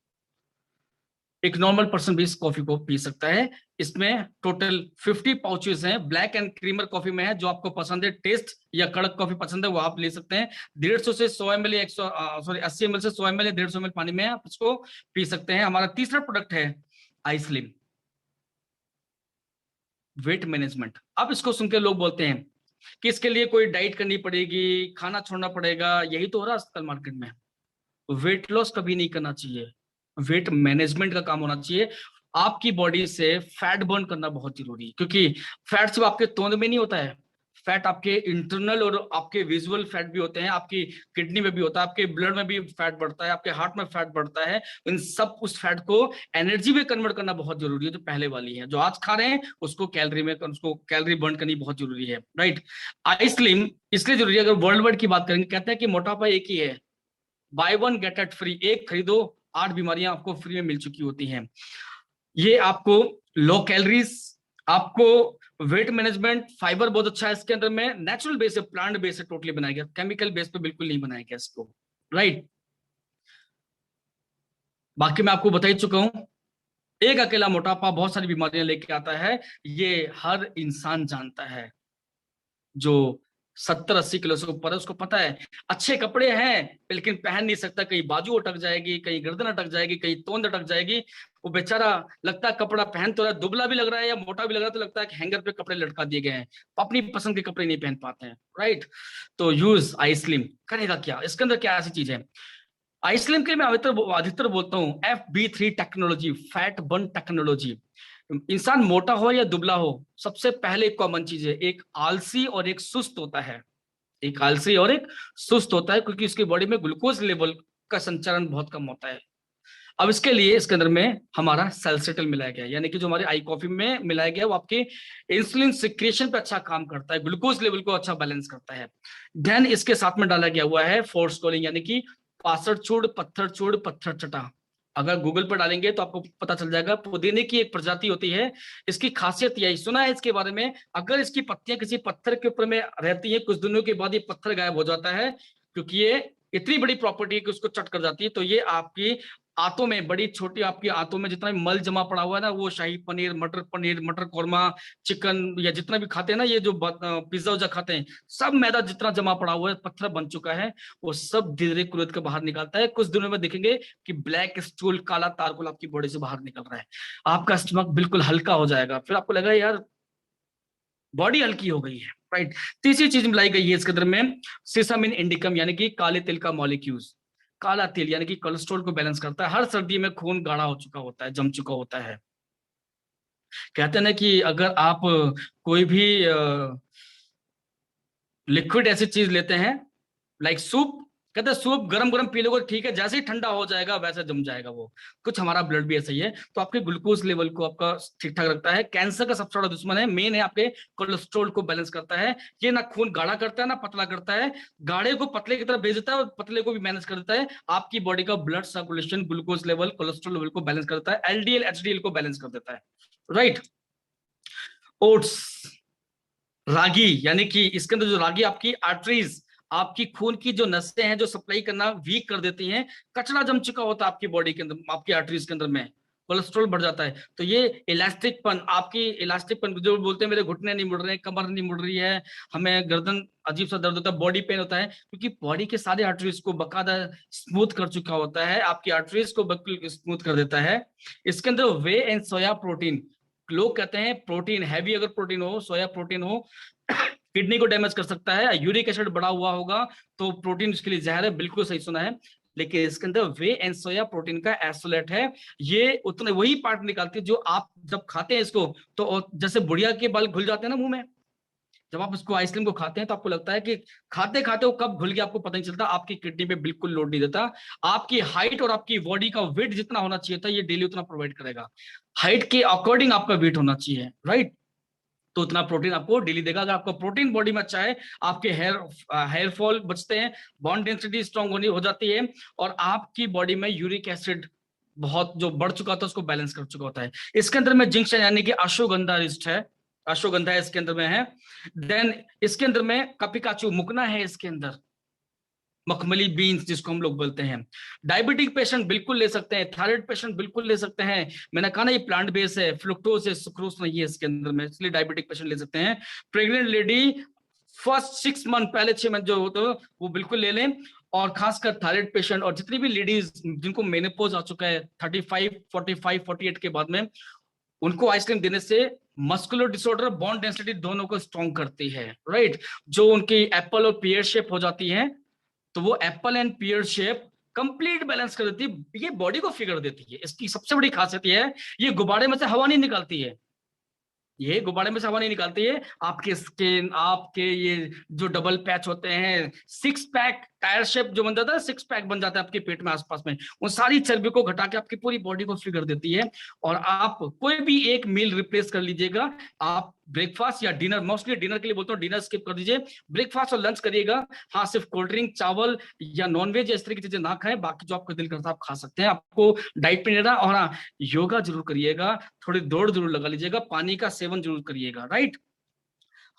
एक नॉर्मल पर्सन भी इस कॉफी को पी सकता है। इसमें टोटल 50 पाउचेस हैं। ब्लैक एंड क्रीमर कॉफी में है, जो आपको पसंद है टेस्ट या कड़क कॉफी पसंद है वो आप ले सकते हैं। 150 से 100 ml या 80 ml से 100 ml या 150 ml पानी में आप इसको पी सकते हैं। हमारा तीसरा प्रोडक्ट है आइस्लिम वेट मैनेजमेंट। अब इसको सुनकर लोग बोलते हैं कि इसके लिए कोई डाइट करनी पड़ेगी, खाना छोड़ना पड़ेगा, यही तो हो रहा है आजकल मार्केट में। वेट लॉस कभी नहीं करना चाहिए, वेट मैनेजमेंट का काम होना चाहिए। आपकी बॉडी से फैट बर्न करना बहुत जरूरी है, क्योंकि फैट सिर्फ आपके तोंद में नहीं होता है, फैट आपके इंटरनल और आपके विजुअल फैट भी होते हैं, आपकी किडनी में भी होता है, आपके ब्लड में भी फैट बढ़ता है, आपके हार्ट में फैट बढ़ता है। इन सब उस फैट को एनर्जी में कन्वर्ट करना बहुत जरूरी है, जो पहले वाली है, जो आज खा रहे हैं उसको कैलोरी में, उसको कैलोरी बर्न करनी बहुत जरूरी है, राइट। आइस्लिम इसलिए जरूरी है, अगर वर्ल्ड वाइड की बात करेंगे, कहते हैं कि मोटापा एक ही है, buy one get eight free, एक खरीदो 8 बीमारियां आपको फ्री में मिल चुकी होती हैं। ये आपको लो कैलोरीज, आपको वेट मैनेजमेंट, फाइबर बहुत अच्छा है इसके अंदर में, नेचुरल बेस है, प्लांट बेस है, टोटली बनाया गया, केमिकल बेस पे बिल्कुल नहीं बनाया गया इसको, राइट। बाकी मैं आपको बता ही चुका हूं, एक अकेला मोटापा बहुत सारी बीमारियां लेके आता है, ये हर इंसान जानता है। जो 70-80 किलो से ऊपर है उसको पता है। अच्छे कपड़े हैं लेकिन पहन नहीं सकता, कहीं बाजू अटक जाएगी, कहीं गर्दन अटक जाएगी, कहीं तोंद अटक जाएगी, वो बेचारा लगता है कपड़ा पहन तो रहा है, दुबला भी लग रहा है या मोटा भी लग रहा है, तो लगता है कि हैंगर पे कपड़े लटका दिए गए हैं, अपनी पसंद के कपड़े नहीं पहन पाते हैं, राइट। तो यूज आइस्लिम करेगा क्या, इसके अंदर क्या ऐसी चीज है। आइसलैंड के लिए मैं अधिकतर बोलता हूँ FB3 technology, fat burn technology. इंसान मोटा हो या दुबला हो, सबसे पहले एक कॉमन चीज है, एक आलसी और एक सुस्त होता है, एक आलसी और एक सुस्त होता है, क्योंकि उसकी बॉडी में ग्लूकोज लेवल का संचरण बहुत कम होता है। अब इसके लिए इसके अंदर में हमारा सेल्सिटल मिलाया गया है, यानी कि जो हमारे आई कॉफी में मिलाया गया है वो आपके इंसुलिन सिक्रेशन पे अच्छा काम करता है, ग्लूकोज लेवल को अच्छा बैलेंस करता है। देन इसके साथ में डाला गया हुआ है फोर्स कॉलिंग, यानी कि पासठ चूड़ पत्थर चटा। अगर गूगल पर डालेंगे तो आपको पता चल जाएगा, पुदीने की एक प्रजाति होती है, इसकी खासियत यही, सुना है इसके बारे में, अगर इसकी पत्तियां किसी पत्थर के ऊपर में रहती है कुछ दिनों के बाद ये पत्थर गायब हो जाता है, क्योंकि ये इतनी बड़ी प्रॉपर्टी है कि उसको चट कर जाती है। तो ये आपकी आंतों में, बड़ी छोटी आपकी आंतों में जितना भी मल जमा पड़ा हुआ है ना, वो शाही पनीर, मटर कौरमा, चिकन या जितना भी खाते हैं ना, ये जो पिज्जा उज्जा खाते हैं, सब मैदा जितना जमा पड़ा हुआ है, पत्थर बन चुका है, वो सब धीरे धीरे कुरेद के बाहर निकालता है। कुछ दिनों में देखेंगे कि ब्लैक स्टूल, काला तारकुल आपकी बॉडी से बाहर निकल रहा है, आपका स्टमक बिल्कुल हल्का हो जाएगा, फिर आपको लगेगा यार बॉडी हल्की हो गई है, राइट। तीसरी चीज मिलाई गई है इसके अंदर में सिसामिन इंडिकम, यानी कि काले तिल का मॉलिक्यूल्स। काला तिल यानी कि कोलेस्ट्रॉल को बैलेंस करता है। हर सर्दी में खून गाढ़ा हो चुका होता है, जम चुका होता है। कहते हैं ना कि अगर आप कोई भी लिक्विड ऐसी चीज लेते हैं, लाइक सूप, कहते हैं सूप गरम गरम पी लोगे ठीक है, जैसे ही ठंडा हो जाएगा वैसे जम जाएगा वो, कुछ हमारा ब्लड भी ऐसा ही है। तो आपके ग्लूकोज लेवल को आपका ठीक ठाक रखता है। कैंसर का सबसे बड़ा दुश्मन है, मेन है आपके कोलेस्ट्रॉल को बैलेंस करता है। ये ना खून गाढ़ा करता है ना पतला करता है, गाढ़े को पतले की तरफ भेज देता है और पतले को भी मैनेज कर देता है। आपकी बॉडी का blood circulation, glucose level, cholesterol level को बैलेंस करता है, LDL HDL को बैलेंस कर देता है, राइट। ओट्स, रागी, यानी कि इसके अंदर जो रागी आपकी आर्टरीज, आपकी खून की जो नसें हैं जो सप्लाई करना वीक कर देती हैं, कचरा जम चुका होता है आपकी बॉडी के अंदर, आपकी आर्टरीज के अंदर में कोलेस्ट्रॉल बढ़ जाता है। तो ये इलास्टिकपन, आपकी इलास्टिकपन जो बोलते हैं मेरे घुटने नहीं मुड़ रहे, कमर नहीं मुड़ रही है, हमें गर्दन अजीब सा दर्द होता है, बॉडी पेन होता है, क्योंकि बॉडी के सारे आर्टरीज को बकायदा स्मूथ कर चुका होता है, आपकी आर्टरीज को बिल्कुल स्मूथ कर देता है। इसके अंदर वे एंड सोया प्रोटीन, लोग कहते हैं प्रोटीन हैवी अगर प्रोटीन हो, सोया प्रोटीन हो किडनी को डैमेज कर सकता है, यूरिक एसिड बढ़ा हुआ होगा तो प्रोटीन उसके लिए जहर है, बिल्कुल सही सुना है। लेकिन इसके अंदर वे एंड सोया प्रोटीन का एसोलेट है, ये उतने वही पार्ट निकालती है जो आप जब खाते हैं इसको, तो जैसे बुढ़िया के बाल घुल जाते हैं ना मुंह में, जब आप इसको आइसक्रीम को खाते हैं तो आपको लगता है कि खाते खाते वो कब घुल गया आपको पता नहीं चलता, आपकी किडनी पे बिल्कुल लोड नहीं देता। आपकी हाइट और आपकी बॉडी का वेट जितना होना चाहिए था ये डेली उतना प्रोवाइड करेगा, हाइट के अकॉर्डिंग आपका वेट होना चाहिए, राइट? तो उतना प्रोटीन आपको डेली देगा। अगर आपका प्रोटीन बॉडी में अच्छा है, आपके हेयर फॉल बचते हैं, बॉन्ड डेंसिटी स्ट्रांग होनी हो जाती है, और आपकी बॉडी में यूरिक एसिड बहुत जो बढ़ चुका था उसको बैलेंस कर चुका होता है। इसके अंदर में जिंक यानी कि अश्वगंधा रिस्ट है, अश्वगंधा इसके अंदर में है। देन इसके अंदर में कपिकाचू मुकना है, इसके अंदर मखमली बीन्स जिसको हम लोग बोलते हैं। डायबिटिक पेशेंट बिल्कुल ले सकते हैं, थायराइड पेशेंट बिल्कुल ले सकते हैं। मैंने कहा ना ये प्लांट बेस है, फ्रुक्टोज है, सुक्रोज नहीं है इसके अंदर में, इसलिए डायबिटिक पेशेंट ले सकते हैं। प्रेग्नेंट लेडी फर्स्ट 6 मंथ, पहले 6 मंथ जो होते हैं वो बिल्कुल ले लें। और खासकर थायराइड पेशेंट और जितनी भी लेडीज जिनको मेनोपॉज आ चुका है 35, 45, 48 के बाद में, उनको आइसक्रीम देने से मस्कुलर डिसऑर्डर, बॉन्ड डेंसिटी दोनों को स्ट्रॉन्ग करती है, राइट? जो उनकी एप्पल और पियर शेप हो जाती है, तो वो Apple and peer shape complete balance कर देती है, ये बॉडी को फिगर देती है। इसकी सबसे बड़ी खासियत ये है, ये गुब्बारे में से हवा नहीं निकालती है, ये गुब्बारे में से हवा नहीं निकालती है। आपके स्किन, आपके ये जो डबल पैच होते हैं, सिक्स पैक टायर शेप जो बन जाता है, सिक्स पैक बन जाता है आपके पेट में आसपास में, उन सारी चर्बी को घटा के आपकी पूरी बॉडी को फिगर देती है। और आप कोई भी एक मील रिप्लेस कर लीजिएगा, आप ब्रेकफास्ट या डिनर, मोस्टली डिनर के लिए बोलता हूँ, डिनर स्किप कर दीजिए, ब्रेकफास्ट और लंच करिएगा। हाँ, सिर्फ कोल्ड ड्रिंक, चावल या नॉनवेज इस तरह की चीजें ना खाएं, बाकी जो आपका दिल करता है आप खा सकते हैं, आपको डाइट पे नहीं रहा। और हाँ, योगा जरूर करिएगा, थोड़ी दौड़ जरूर लगा लीजिएगा, पानी का सेवन जरूर करिएगा, right?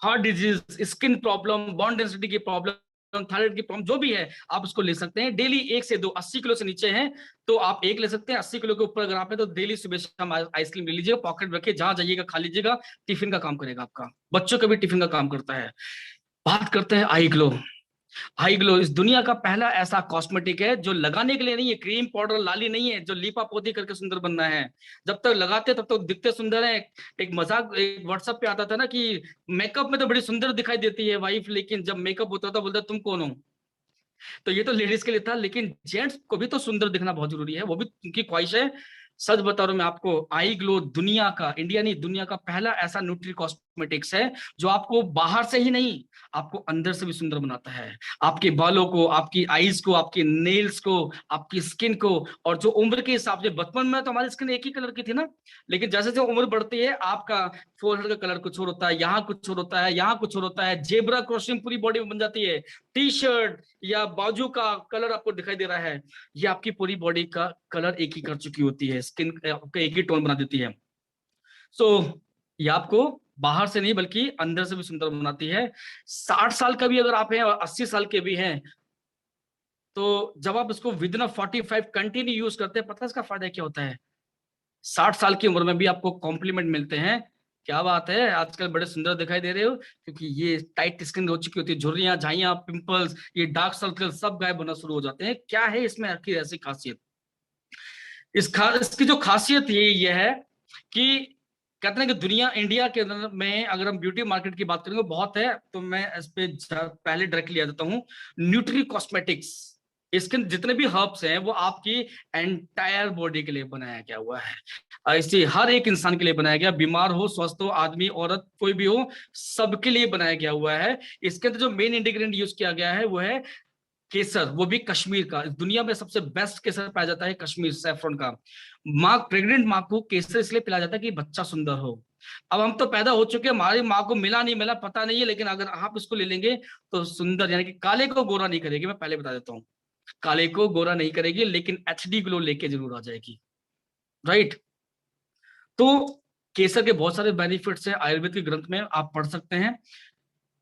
Heart disease, skin problem, bond density की प्रॉब्लम, थायराइड की प्रॉब्लम जो भी है, आप उसको ले सकते हैं डेली। 1 से 2, 80 किलो से नीचे हैं तो आप एक ले सकते हैं, 80 किलो के ऊपर अगर आप हैं तो डेली सुबह शाम आइसक्रीम ले लीजिएगा, पॉकेट रखिए, जहां जाइएगा खा लीजिएगा, टिफिन का काम करेगा आपका, बच्चों का भी टिफिन का काम करता है। बात करते हैं आई ग्लो। हाई ग्लो इस दुनिया का पहला ऐसा कॉस्मेटिक है जो लगाने के लिए नहीं है, क्रीम पाउडर लाली नहीं है जो लीपा पोती करके सुंदर बनना है। जब तक लगाते तब तक दिखते सुंदर है। एक मजाक एक व्हाट्सएप पे आता था ना कि मेकअप में तो बड़ी सुंदर दिखाई देती है वाइफ, लेकिन जब मेकअप होता था बोलता तुम कौन हो। तो ये तो लेडीज के लिए था, लेकिन जेंट्स को भी तो सुंदर दिखना बहुत जरूरी है, वो भी उनकी ख्वाहिश है। सच बता रहा हूं मैं आपको, आई ग्लो दुनिया का, इंडिया नहीं दुनिया का पहला ऐसा न्यूट्री कॉस्मेटिक्स है जो आपको बाहर से ही नहीं, आपको अंदर से भी सुंदर बनाता है। आपके बालों को, आपकी आईज को, आपके नेल्स को, आपकी स्किन को। और जो उम्र के हिसाब से, बचपन में तो हमारी स्किन एक ही कलर की थी ना, लेकिन जैसे जैसे उम्र बढ़ती है आपका फोरहेड का कलर कुछ और होता है, यहाँ कुछ और होता है, यहाँ कुछ और होता है, जेब्रा क्रॉसिंग पूरी बॉडी में बन जाती है, टी शर्ट या बाजू का कलर आपको दिखाई दे रहा है, ये आपकी पूरी बॉडी का कलर एक ही कर चुकी होती है, स्किन का एक ही टोन बना देती है। सो ये आपको बाहर से नहीं बल्कि अंदर से भी सुंदर बनाती है। 60 साल का भी अगर आप हैं और 80 साल के भी हैं, तो जब आप इसको विद इन 45 कंटिन्यू यूज करते हैं, पता है इसका फायदा क्या होता है? 60 साल की उम्र में भी आपको कॉम्प्लीमेंट मिलते हैं। क्या बात है, आजकल बड़े सुंदर दिखाई दे रहे हो, क्योंकि ये टाइट स्किन हो चुकी होती है, झुर्रियां, झाइयां, पिंपल्स, ये डार्क सर्कल सब गायब होना शुरू हो जाते हैं। क्या है इसमें आखिर ऐसी खासियत? इसकी जो खासियत ये है कि कहते हैं कि दुनिया, इंडिया के अंदर में अगर हम ब्यूटी मार्केट की बात करेंगे बहुत है, तो मैं इस पे पहले डायरेक्टली आ जाता हूँ। न्यूट्री कॉस्मेटिक्स, इसके जितने भी हर्ब्स हैं वो आपकी एंटायर बॉडी के लिए बनाया गया हुआ है, इसे हर एक इंसान के लिए बनाया गया, बीमार हो, स्वस्थ हो, आदमी औरत कोई भी हो, सबके लिए बनाया गया हुआ है। इसके अंदर जो मेन इंग्रेडिएंट यूज किया गया है वो है केसर, वो भी कश्मीर का। इस दुनिया में सबसे बेस्ट केसर पाया जाता है कश्मीर सैफरन का। माँ, प्रेग्नेंट माँ को केसर इसलिए पिलाया जाता है कि बच्चा सुंदर हो। अब हम तो पैदा हो चुके हैं, हमारी माँ को मिला नहीं मिला पता नहीं है, लेकिन अगर आप इसको ले लेंगे तो सुंदर, यानी कि काले को गोरा नहीं करेगी, मैं पहले बता देता हूँ, काले को गोरा नहीं करेगी, लेकिन एचडी ग्लो लेके जरूर आ जाएगी, राइट? तो केसर के बहुत सारे बेनिफिट्स हैं, आयुर्वेद के ग्रंथ में आप पढ़ सकते हैं।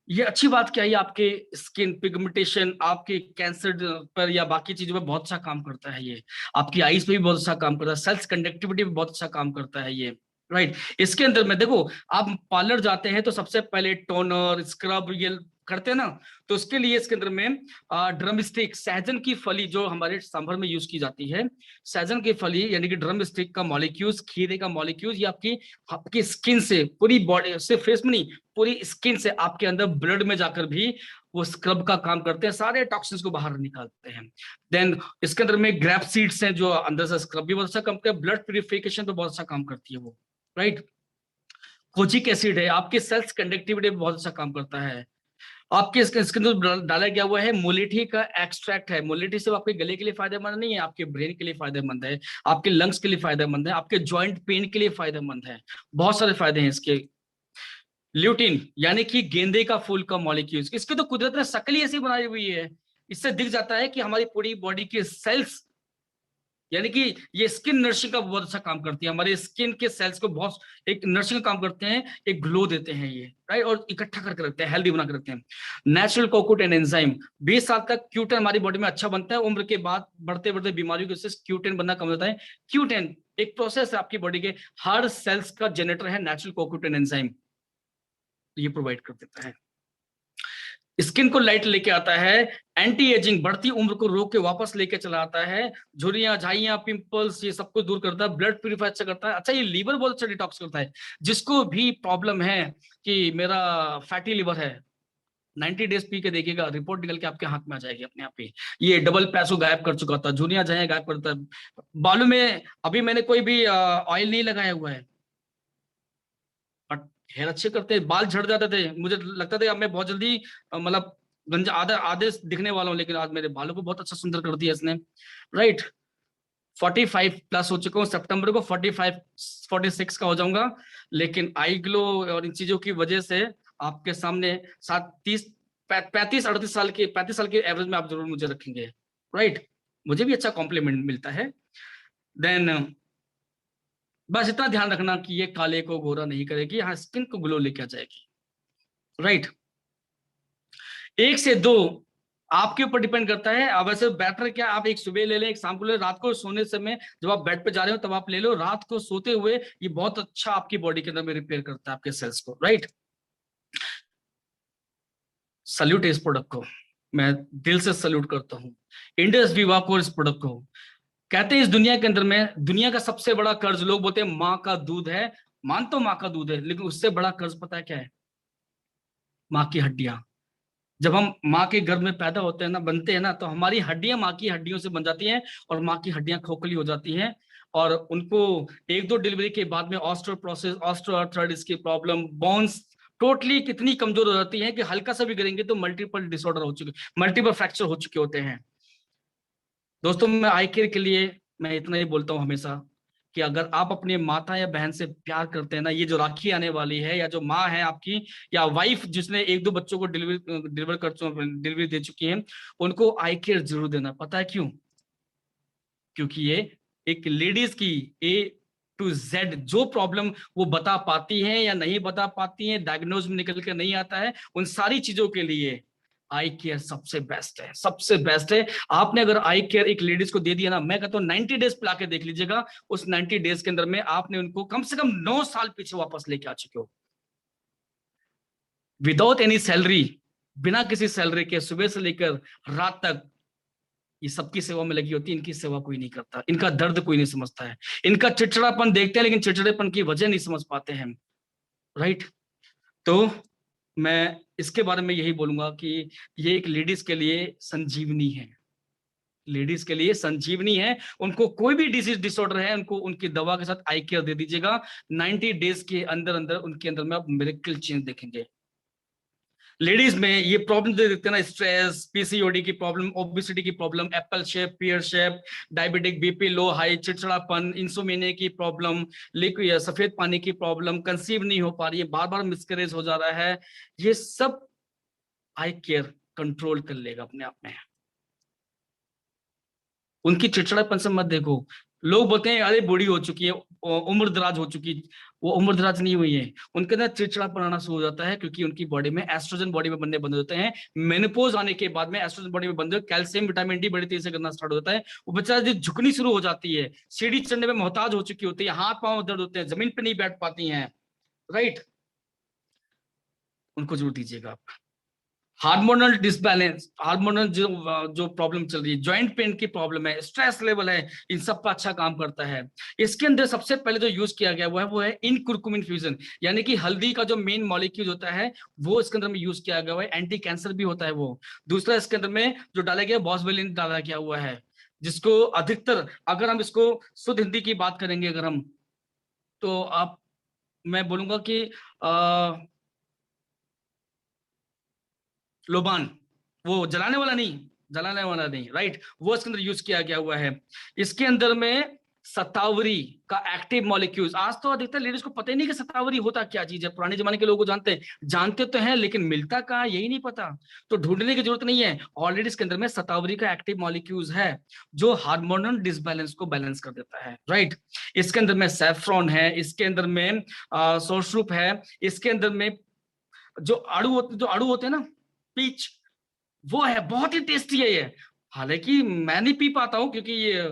ये अच्छी बात क्या है, ये आपके स्किन पिगमेंटेशन, आपके कैंसर पर या बाकी चीजों पर बहुत अच्छा काम करता है ये। आपकी आईज पे भी बहुत अच्छा काम करता है, सेल्स कंडक्टिविटी पे बहुत अच्छा काम करता है ये। राइट। इसके अंदर में देखो, आप पार्लर जाते हैं तो सबसे पहले टोनर स्क्रब ये करते हैं ना, तो उसके लिए इसके अंदर में ड्रम स्टिक, सहजन की फली जो हमारे सांभर में यूज की जाती है, सहजन की फली यानी कि ड्रम स्टिक का मॉलिक्यूल्स, खीरे का मॉलिक्यूल्स, ये आपकी आपकी स्किन से पूरी बॉडी से, फेस में नहीं, पूरी स्किन से आपके अंदर ब्लड में जाकर भी वो स्क्रब का काम करते हैं, सारे टॉक्सिन्स को बाहर निकालते हैं। देन इसके अंदर में ग्रेप सीड्स हैं जो अंदर से स्क्रब भी बहुत अच्छा काम करते हैं, ब्लड प्यूरिफिकेशन पे बहुत अच्छा काम करती है वो। राइट। कोजिक एसिड है, आपके सेल्स कंडक्टिविटी पे बहुत अच्छा काम करता है। आपके इसके अंदर डाला गया हुआ है मुलेठी का एक्सट्रैक्ट है। मुलेठी सिर्फ आपके गले के लिए फायदेमंद नहीं है, आपके ब्रेन के लिए फायदेमंद है, आपके लंग्स के लिए फायदेमंद है, आपके जॉइंट पेन के लिए फायदेमंद है, बहुत सारे फायदे हैं इसके। ल्यूटिन यानी कि गेंदे का फूल का मॉलिक्यूल्स, इसकी तो कुदरत ने शक्ल ही ऐसी बनाई हुई है, इससे दिख जाता है कि हमारी पूरी बॉडी के सेल्स, यानी कि ये स्किन नर्सिंग का बहुत अच्छा काम करती है, हमारे स्किन के सेल्स को बहुत एक नर्सिंग काम करते हैं, एक ग्लो देते हैं ये। राइट। और इकट्ठा करके रखते हैं, हेल्दी बना कर रखते हैं। नेचुरल कोकुट एंड एंजाइम, 20 साल तक क्यूटेन हमारी बॉडी में अच्छा बनता है, उम्र के बाद बढ़ते बढ़ते बीमारियों की वजह से क्यूटेन बनना कम होता है। क्यूटेन एक प्रोसेस है आपकी बॉडी के हर सेल्स का जनरेटर है, नेचुरल कोकुट एंड एंजाइम ये प्रोवाइड कर देता है। स्किन को लाइट लेके आता है, एंटी एजिंग बढ़ती उम्र को रोक के वापस लेके चला आता है, झुर्रियां झाइयां पिंपल्स ये सब कुछ दूर करता है, ब्लड प्यूरिफाई अच्छा करता है। अच्छा ये लीवर बहुत अच्छा डिटॉक्स करता है, जिसको भी प्रॉब्लम है कि मेरा फैटी लिवर है, 90 डेज पी के देखिएगा, रिपोर्ट निकल के आपके हाथ में आ जाएगी अपने आप ही। ये डबल पैसो गायब कर चुका था, झुर्रियां झाइयां गायब करता है। बालों में अभी मैंने कोई भी ऑयल नहीं लगाया हुआ है, बट हेयर अच्छे करते हैं, बाल झड़ जाते थे, मुझे लगता था अब मैं बहुत जल्दी मतलब गंजा आधे आधे दिखने वाला हूँ, लेकिन आज मेरे बालों को बहुत अच्छा सुंदर कर दिया इसने। राइट। 45 प्लस हो चुका हूँ, सितंबर को 45 46 का हो जाऊंगा, लेकिन आई ग्लो और इन चीजों की वजह से आपके सामने 37 35 38 साल के 35 साल के एवरेज में आप जरूर मुझे रखेंगे। राइट। मुझे भी अच्छा कॉम्प्लीमेंट मिलता है। देन बस इतना ध्यान रखना कि ये काले को गोरा नहीं करेगी, हाँ स्किन को ग्लो लेके आ जाएगी। राइट। 1 से 2 आपके ऊपर डिपेंड करता है। अब वैसे बेटर क्या, आप एक सुबह ले लें, एक शाम को ले, रात को सोने समय जब आप बेड पे जा रहे हो तब आप ले लो, रात को सोते हुए ये बहुत अच्छा आपकी बॉडी के अंदर में रिपेयर करता है आपके सेल्स को। राइट। सल्यूट इस प्रोडक्ट को, मैं दिल से सल्यूट करता हूँ इंडस विवा को, इस प्रोडक्ट को। कहते हैं इस दुनिया के अंदर में दुनिया का सबसे बड़ा कर्ज, लोग बोलते हैं माँ का दूध है, मान तो माँ का दूध है, लेकिन उससे बड़ा कर्ज पता है क्या है? माँ की हड्डियां। जब हम माँ के गर्भ में पैदा होते हैं ना, बनते हैं ना, तो हमारी हड्डियां माँ की हड्डियों से बन जाती हैं, और माँ की हड्डियां खोखली हो जाती हैं, और उनको 1-2 डिलीवरी के बाद में ऑस्टियोआर्थराइटिस की प्रॉब्लम, बोन्स टोटली कितनी कमजोर हो जाती है कि हल्का सा भी गिरेंगे तो मल्टीपल डिसऑर्डर हो चुके, मल्टीपल फ्रैक्चर हो चुके होते हैं। दोस्तों मैं आई केयर के लिए मैं इतना ही बोलता हूँ हमेशा कि अगर आप अपने माता या बहन से प्यार करते हैं ना, ये जो राखी आने वाली है, या जो माँ है आपकी, या वाइफ जिसने 1-2 बच्चों को डिलीवरी दे चुकी है, उनको आई केयर जरूर देना। पता है क्यों? क्योंकि ये एक लेडीज की A to Z जो प्रॉब्लम वो बता पाती हैं या नहीं बता पाती हैं, डायग्नोज में निकल के नहीं आता है, उन सारी चीजों के लिए आई केयर सबसे बेस्ट है, सबसे बेस्ट है। आपने अगर आई केयर एक लेडीज को दे दिया ना, मैं कहता हूँ 90 डेज पिला के देख लीजिएगा, उस 90 डेज के अंदर में आपने उनको कम से कम 9 साल पीछे वापस लेके आ चुके हो, विदाउट एनी सैलरी, बिना किसी सैलरी के, सुबह से लेकर रात तक ये सबकी सेवा में लगी होती है। इनकी सेवा कोई नहीं करता, इनका दर्द कोई नहीं समझता है, इनका चिड़चिड़ापन देखते हैं लेकिन चिड़चिड़ेपन की वजह नहीं समझ पाते हैं। राइट। तो मैं इसके बारे में यही बोलूंगा कि ये एक लेडीज के लिए संजीवनी है, लेडीज के लिए संजीवनी है। उनको कोई भी डिसीज डिसऑर्डर है, उनको उनकी दवा के साथ आई केयर दे दीजिएगा, 90 डेज के अंदर अंदर उनके अंदर में आप मिरेकल चेंज देखेंगे। लेडीज में ये प्रॉब्लम जो देखते हैं ना, स्ट्रेस, पीसीओडी की प्रॉब्लम, ओबेसिटी की प्रॉब्लम, एप्पल शेप, पियर shape, diabetic, BP low high, चिड़चिड़ापन, इंसोमेनिया की प्रॉब्लम, लिक्विड सफेद पानी की प्रॉब्लम, कंसीव नहीं हो पा रही है, बार बार मिसकैरेज हो जा रहा है, ये सब आई केयर कंट्रोल कर लेगा अपने आप में। उनकी चिड़चिड़ापन से मत देखो, लोग बोलते हैं अरे बूढ़ी हो चुकी है, उम्र दराज हो चुकी, वो उम्र दराज नहीं हुई है, उनके अंदर चिड़चिड़ापन आना शुरू हो जाता है, क्योंकि उनकी बॉडी में एस्ट्रोजन बॉडी में बनने बंद हो जाते हैं। मेनोपॉज आने के बाद में एस्ट्रोजन बॉडी में बंद हो, कैल्शियम विटामिन डी बड़ी तेजी से करना स्टार्ट हो जाता है, वो बेचारा झुकनी शुरू हो जाती है, सीढ़ी चढ़ने में मोहताज हो चुकी होती है, हाथ पांव दर्द होते हैं, जमीन पर नहीं बैठ पाती हैं। राइट, उनको जरूर दीजिएगा आप। हार्मोनल डिसबैलेंस, हार्मोनल जो जो प्रॉब्लम चल रही है, जॉइंट पेन की प्रॉब्लम है, स्ट्रेस लेवल है, इन सब पर अच्छा काम करता है। इसके अंदर सबसे पहले जो यूज किया गया वो है इन कुरकुमिन फ्यूजन, यानी कि हल्दी का जो मेन मॉलिक्यूल होता है वो इसके अंदर में यूज किया गया है, एंटी कैंसर भी होता है वो। दूसरा इसके अंदर में जो डाला गया बॉसवेलिन डाला गया हुआ है, जिसको अधिकतर अगर हम इसको शुद्ध हिंदी की बात करेंगे अगर हम, तो आप, मैं बोलूंगा कि लोबान, वो जलाने वाला नहीं, जलाने वाला नहीं, राइट, वो इसके अंदर यूज किया गया हुआ है। इसके अंदर में सतावरी का एक्टिव मॉलिक्यूल्स, आज तो अधिकतर लेडीज को पता ही नहीं कि सतावरी होता क्या चीज है, पुराने जमाने के लोग जानते हैं, जानते तो हैं लेकिन मिलता कहाँ यही नहीं पता, तो ढूंढने की जरूरत नहीं है, ऑलरेडी इसके अंदर में सतावरी का एक्टिव मॉलिक्यूल्स है जो हार्मोनल डिसबैलेंस को बैलेंस कर देता है। राइट, इसके अंदर में सैफ्रॉन है, इसके अंदर में सोर्सरूप है, इसके अंदर में जो अड़ू होते हैं ना, पीच, वो है, बहुत ही टेस्टी है ये। हालांकि मैं नहीं पी पाता हूं क्योंकि ये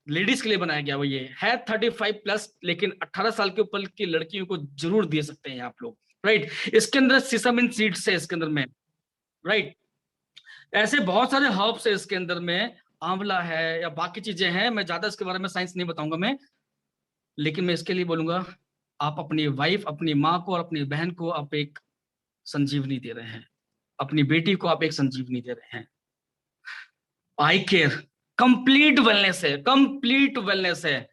लेडीज के लिए बनाया गया, वो ये है 35+, लेकिन 18 साल के ऊपर की लड़कियों को जरूर दे सकते हैं आप लोग। राइट, इसके अंदर सिसामिन सीड्स है इसके अंदर में। राइट, ऐसे बहुत सारे हर्ब्स है इसके अंदर में, आंवला है या बाकी चीजें हैं, मैं ज्यादा इसके बारे में साइंस नहीं बताऊंगा मैं, लेकिन मैं इसके लिए बोलूंगा, आप अपनी वाइफ, अपनी माँ को और अपनी बहन को आप एक संजीवनी दे रहे हैं, अपनी बेटी को आप एक संजीवनी दे रहे हैं। आई केयर, कंप्लीट वेलनेस है, कंप्लीट वेलनेस है,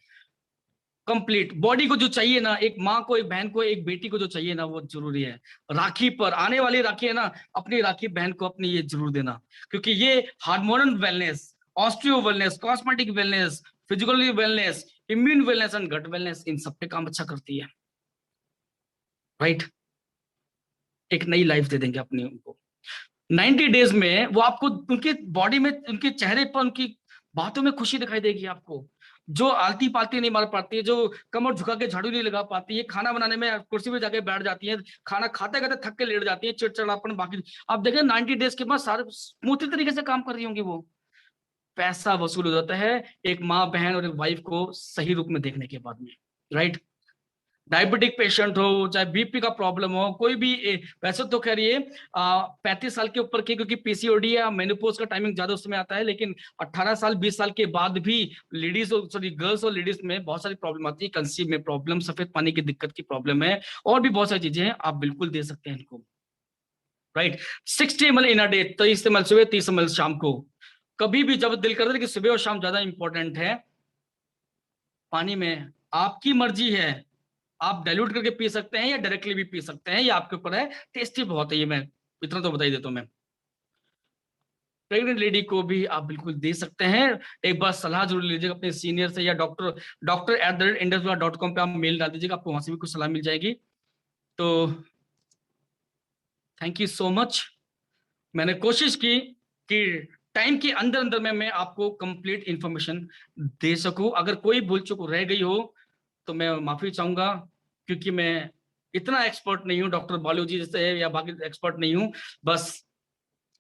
कंप्लीट बॉडी को जो चाहिए ना, एक माँ को, एक बहन को, एक बेटी को जो चाहिए ना, वो जरूरी है। राखी पर आने वाली राखी है ना, अपनी राखी बहन को अपनी ये जरूर देना, क्योंकि ये hormonal wellness, osteo wellness, cosmetic wellness, physically wellness, immune wellness and gut wellness, इन सब पे काम अच्छा करती है। राइट, एक नई लाइफ दे देंगे अपनी उनको। 90 डेज में वो आपको उनके बॉडी में, उनके चेहरे पर, उनकी बातों में खुशी दिखाई देगी आपको, जो आलती पालती नहीं मार पाती है, जो कमर झुका के झाड़ू नहीं लगा पाती है, खाना बनाने में कुर्सी पे जाके बैठ जाती है, खाना खाते खाते थक के लेट जाती है, चिड़चिड़ापन बाकी, आप देखें 90 डेज के बाद सारे स्मूथली तरीके से काम कर रही होंगी वो। पैसा वसूल हो जाता है एक माँ बहन और एक वाइफ को सही रूप में देखने के बाद में। राइट, डायबिटिक पेशेंट हो, चाहे बीपी का प्रॉब्लम हो, कोई भी वैसे तो कह रही है 35 साल के ऊपर के, क्योंकि पीसीओडी या मेनोपॉज का टाइमिंग ज्यादा उसमें आता है, लेकिन 18 साल 20 साल के बाद भी लेडीज और सॉरी गर्ल्स और लेडीज में बहुत सारी प्रॉब्लम आती है, कंसीव में प्रॉब्लम, सफेद पानी की दिक्कत की प्रॉब्लम है, और भी बहुत सारी चीजें हैं, आप बिल्कुल दे सकते हैं इनको। Right, 60 ml in a day, 30 ml सुबह, 30 ml शाम को, कभी भी जब दिल करता है कि सुबह और शाम ज्यादा इंपॉर्टेंट है, पानी में आपकी मर्जी है, आप डाइल्यूट करके पी सकते हैं या डायरेक्टली भी पी सकते हैं, ये आपके ऊपर है, टेस्टी बहुत है ये, मैं इतना तो बता ही देता हूं मैं। प्रेग्नेंट लेडी को भी आप बिल्कुल दे सकते हैं, एक बार सलाह जरूर लीजिएगा अपने सीनियर से, या doctor@induswar.com पे आप मेल डाल दीजिएगा, आपको वहां से भी कुछ सलाह मिल जाएगी। तो थैंक यू सो मच, मैंने कोशिश की कि टाइम के अंदर अंदर में मैं आपको कंप्लीट इंफॉर्मेशन दे सकूं, अगर कोई भूल चूक रह गई हो तो मैं माफी चाहूंगा, क्योंकि मैं इतना एक्सपर्ट नहीं हूं डॉक्टर बालू जी जैसे, या बाकी एक्सपर्ट नहीं हूं। बस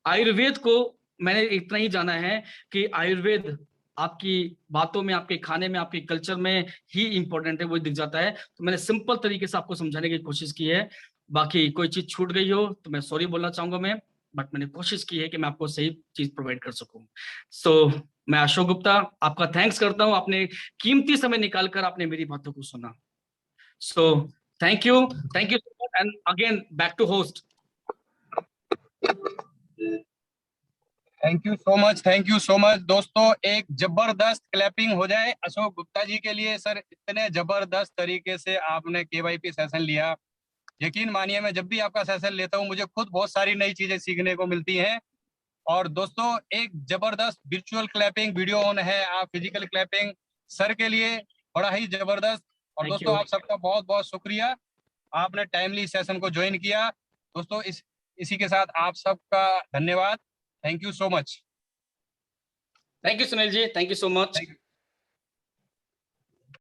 आयुर्वेद को मैंने इतना ही जाना है कि आयुर्वेद आपकी बातों में, आपके खाने में, आपके कल्चर में ही इंपॉर्टेंट है, वो दिख जाता है, तो मैंने सिंपल तरीके से आपको समझाने की कोशिश की है। बाकी कोई चीज छूट गई हो तो मैं सॉरी बोलना चाहूंगा मैं, बट मैंने कोशिश की है कि मैं आपको सही चीज प्रोवाइड कर सकूं। सो मैं अशोक गुप्ता आपका थैंक्स करता हूं, आपने कीमती समय निकालकर आपने मेरी बातों को सुना। So thank you, thank you so much, and again back to host. Thank you so much, thank you so much. दोस्तों एक जबरदस्त क्लैपिंग हो जाए अशोक गुप्ता जी के लिए। सर इतने जबरदस्त तरीके से आपने केवाईपी सेशन लिया, यकीन मानिए मैं जब भी आपका सेशन लेता हूँ मुझे खुद बहुत सारी नई चीजें सीखने को मिलती हैं। और दोस्तों एक जबरदस्त वर्चुअल क्लैपिंग वीडियो ऑन है, आप फिजिकल क्लैपिंग सर के लिए, बड़ा ही जबरदस्त। और दोस्तों आप सबका बहुत बहुत शुक्रिया, आपने टाइमली सेशन को ज्वाइन किया। दोस्तों इसी के साथ आप सबका धन्यवाद, thank you so much. Thank you Sunil ji, thank you so much. Thank you.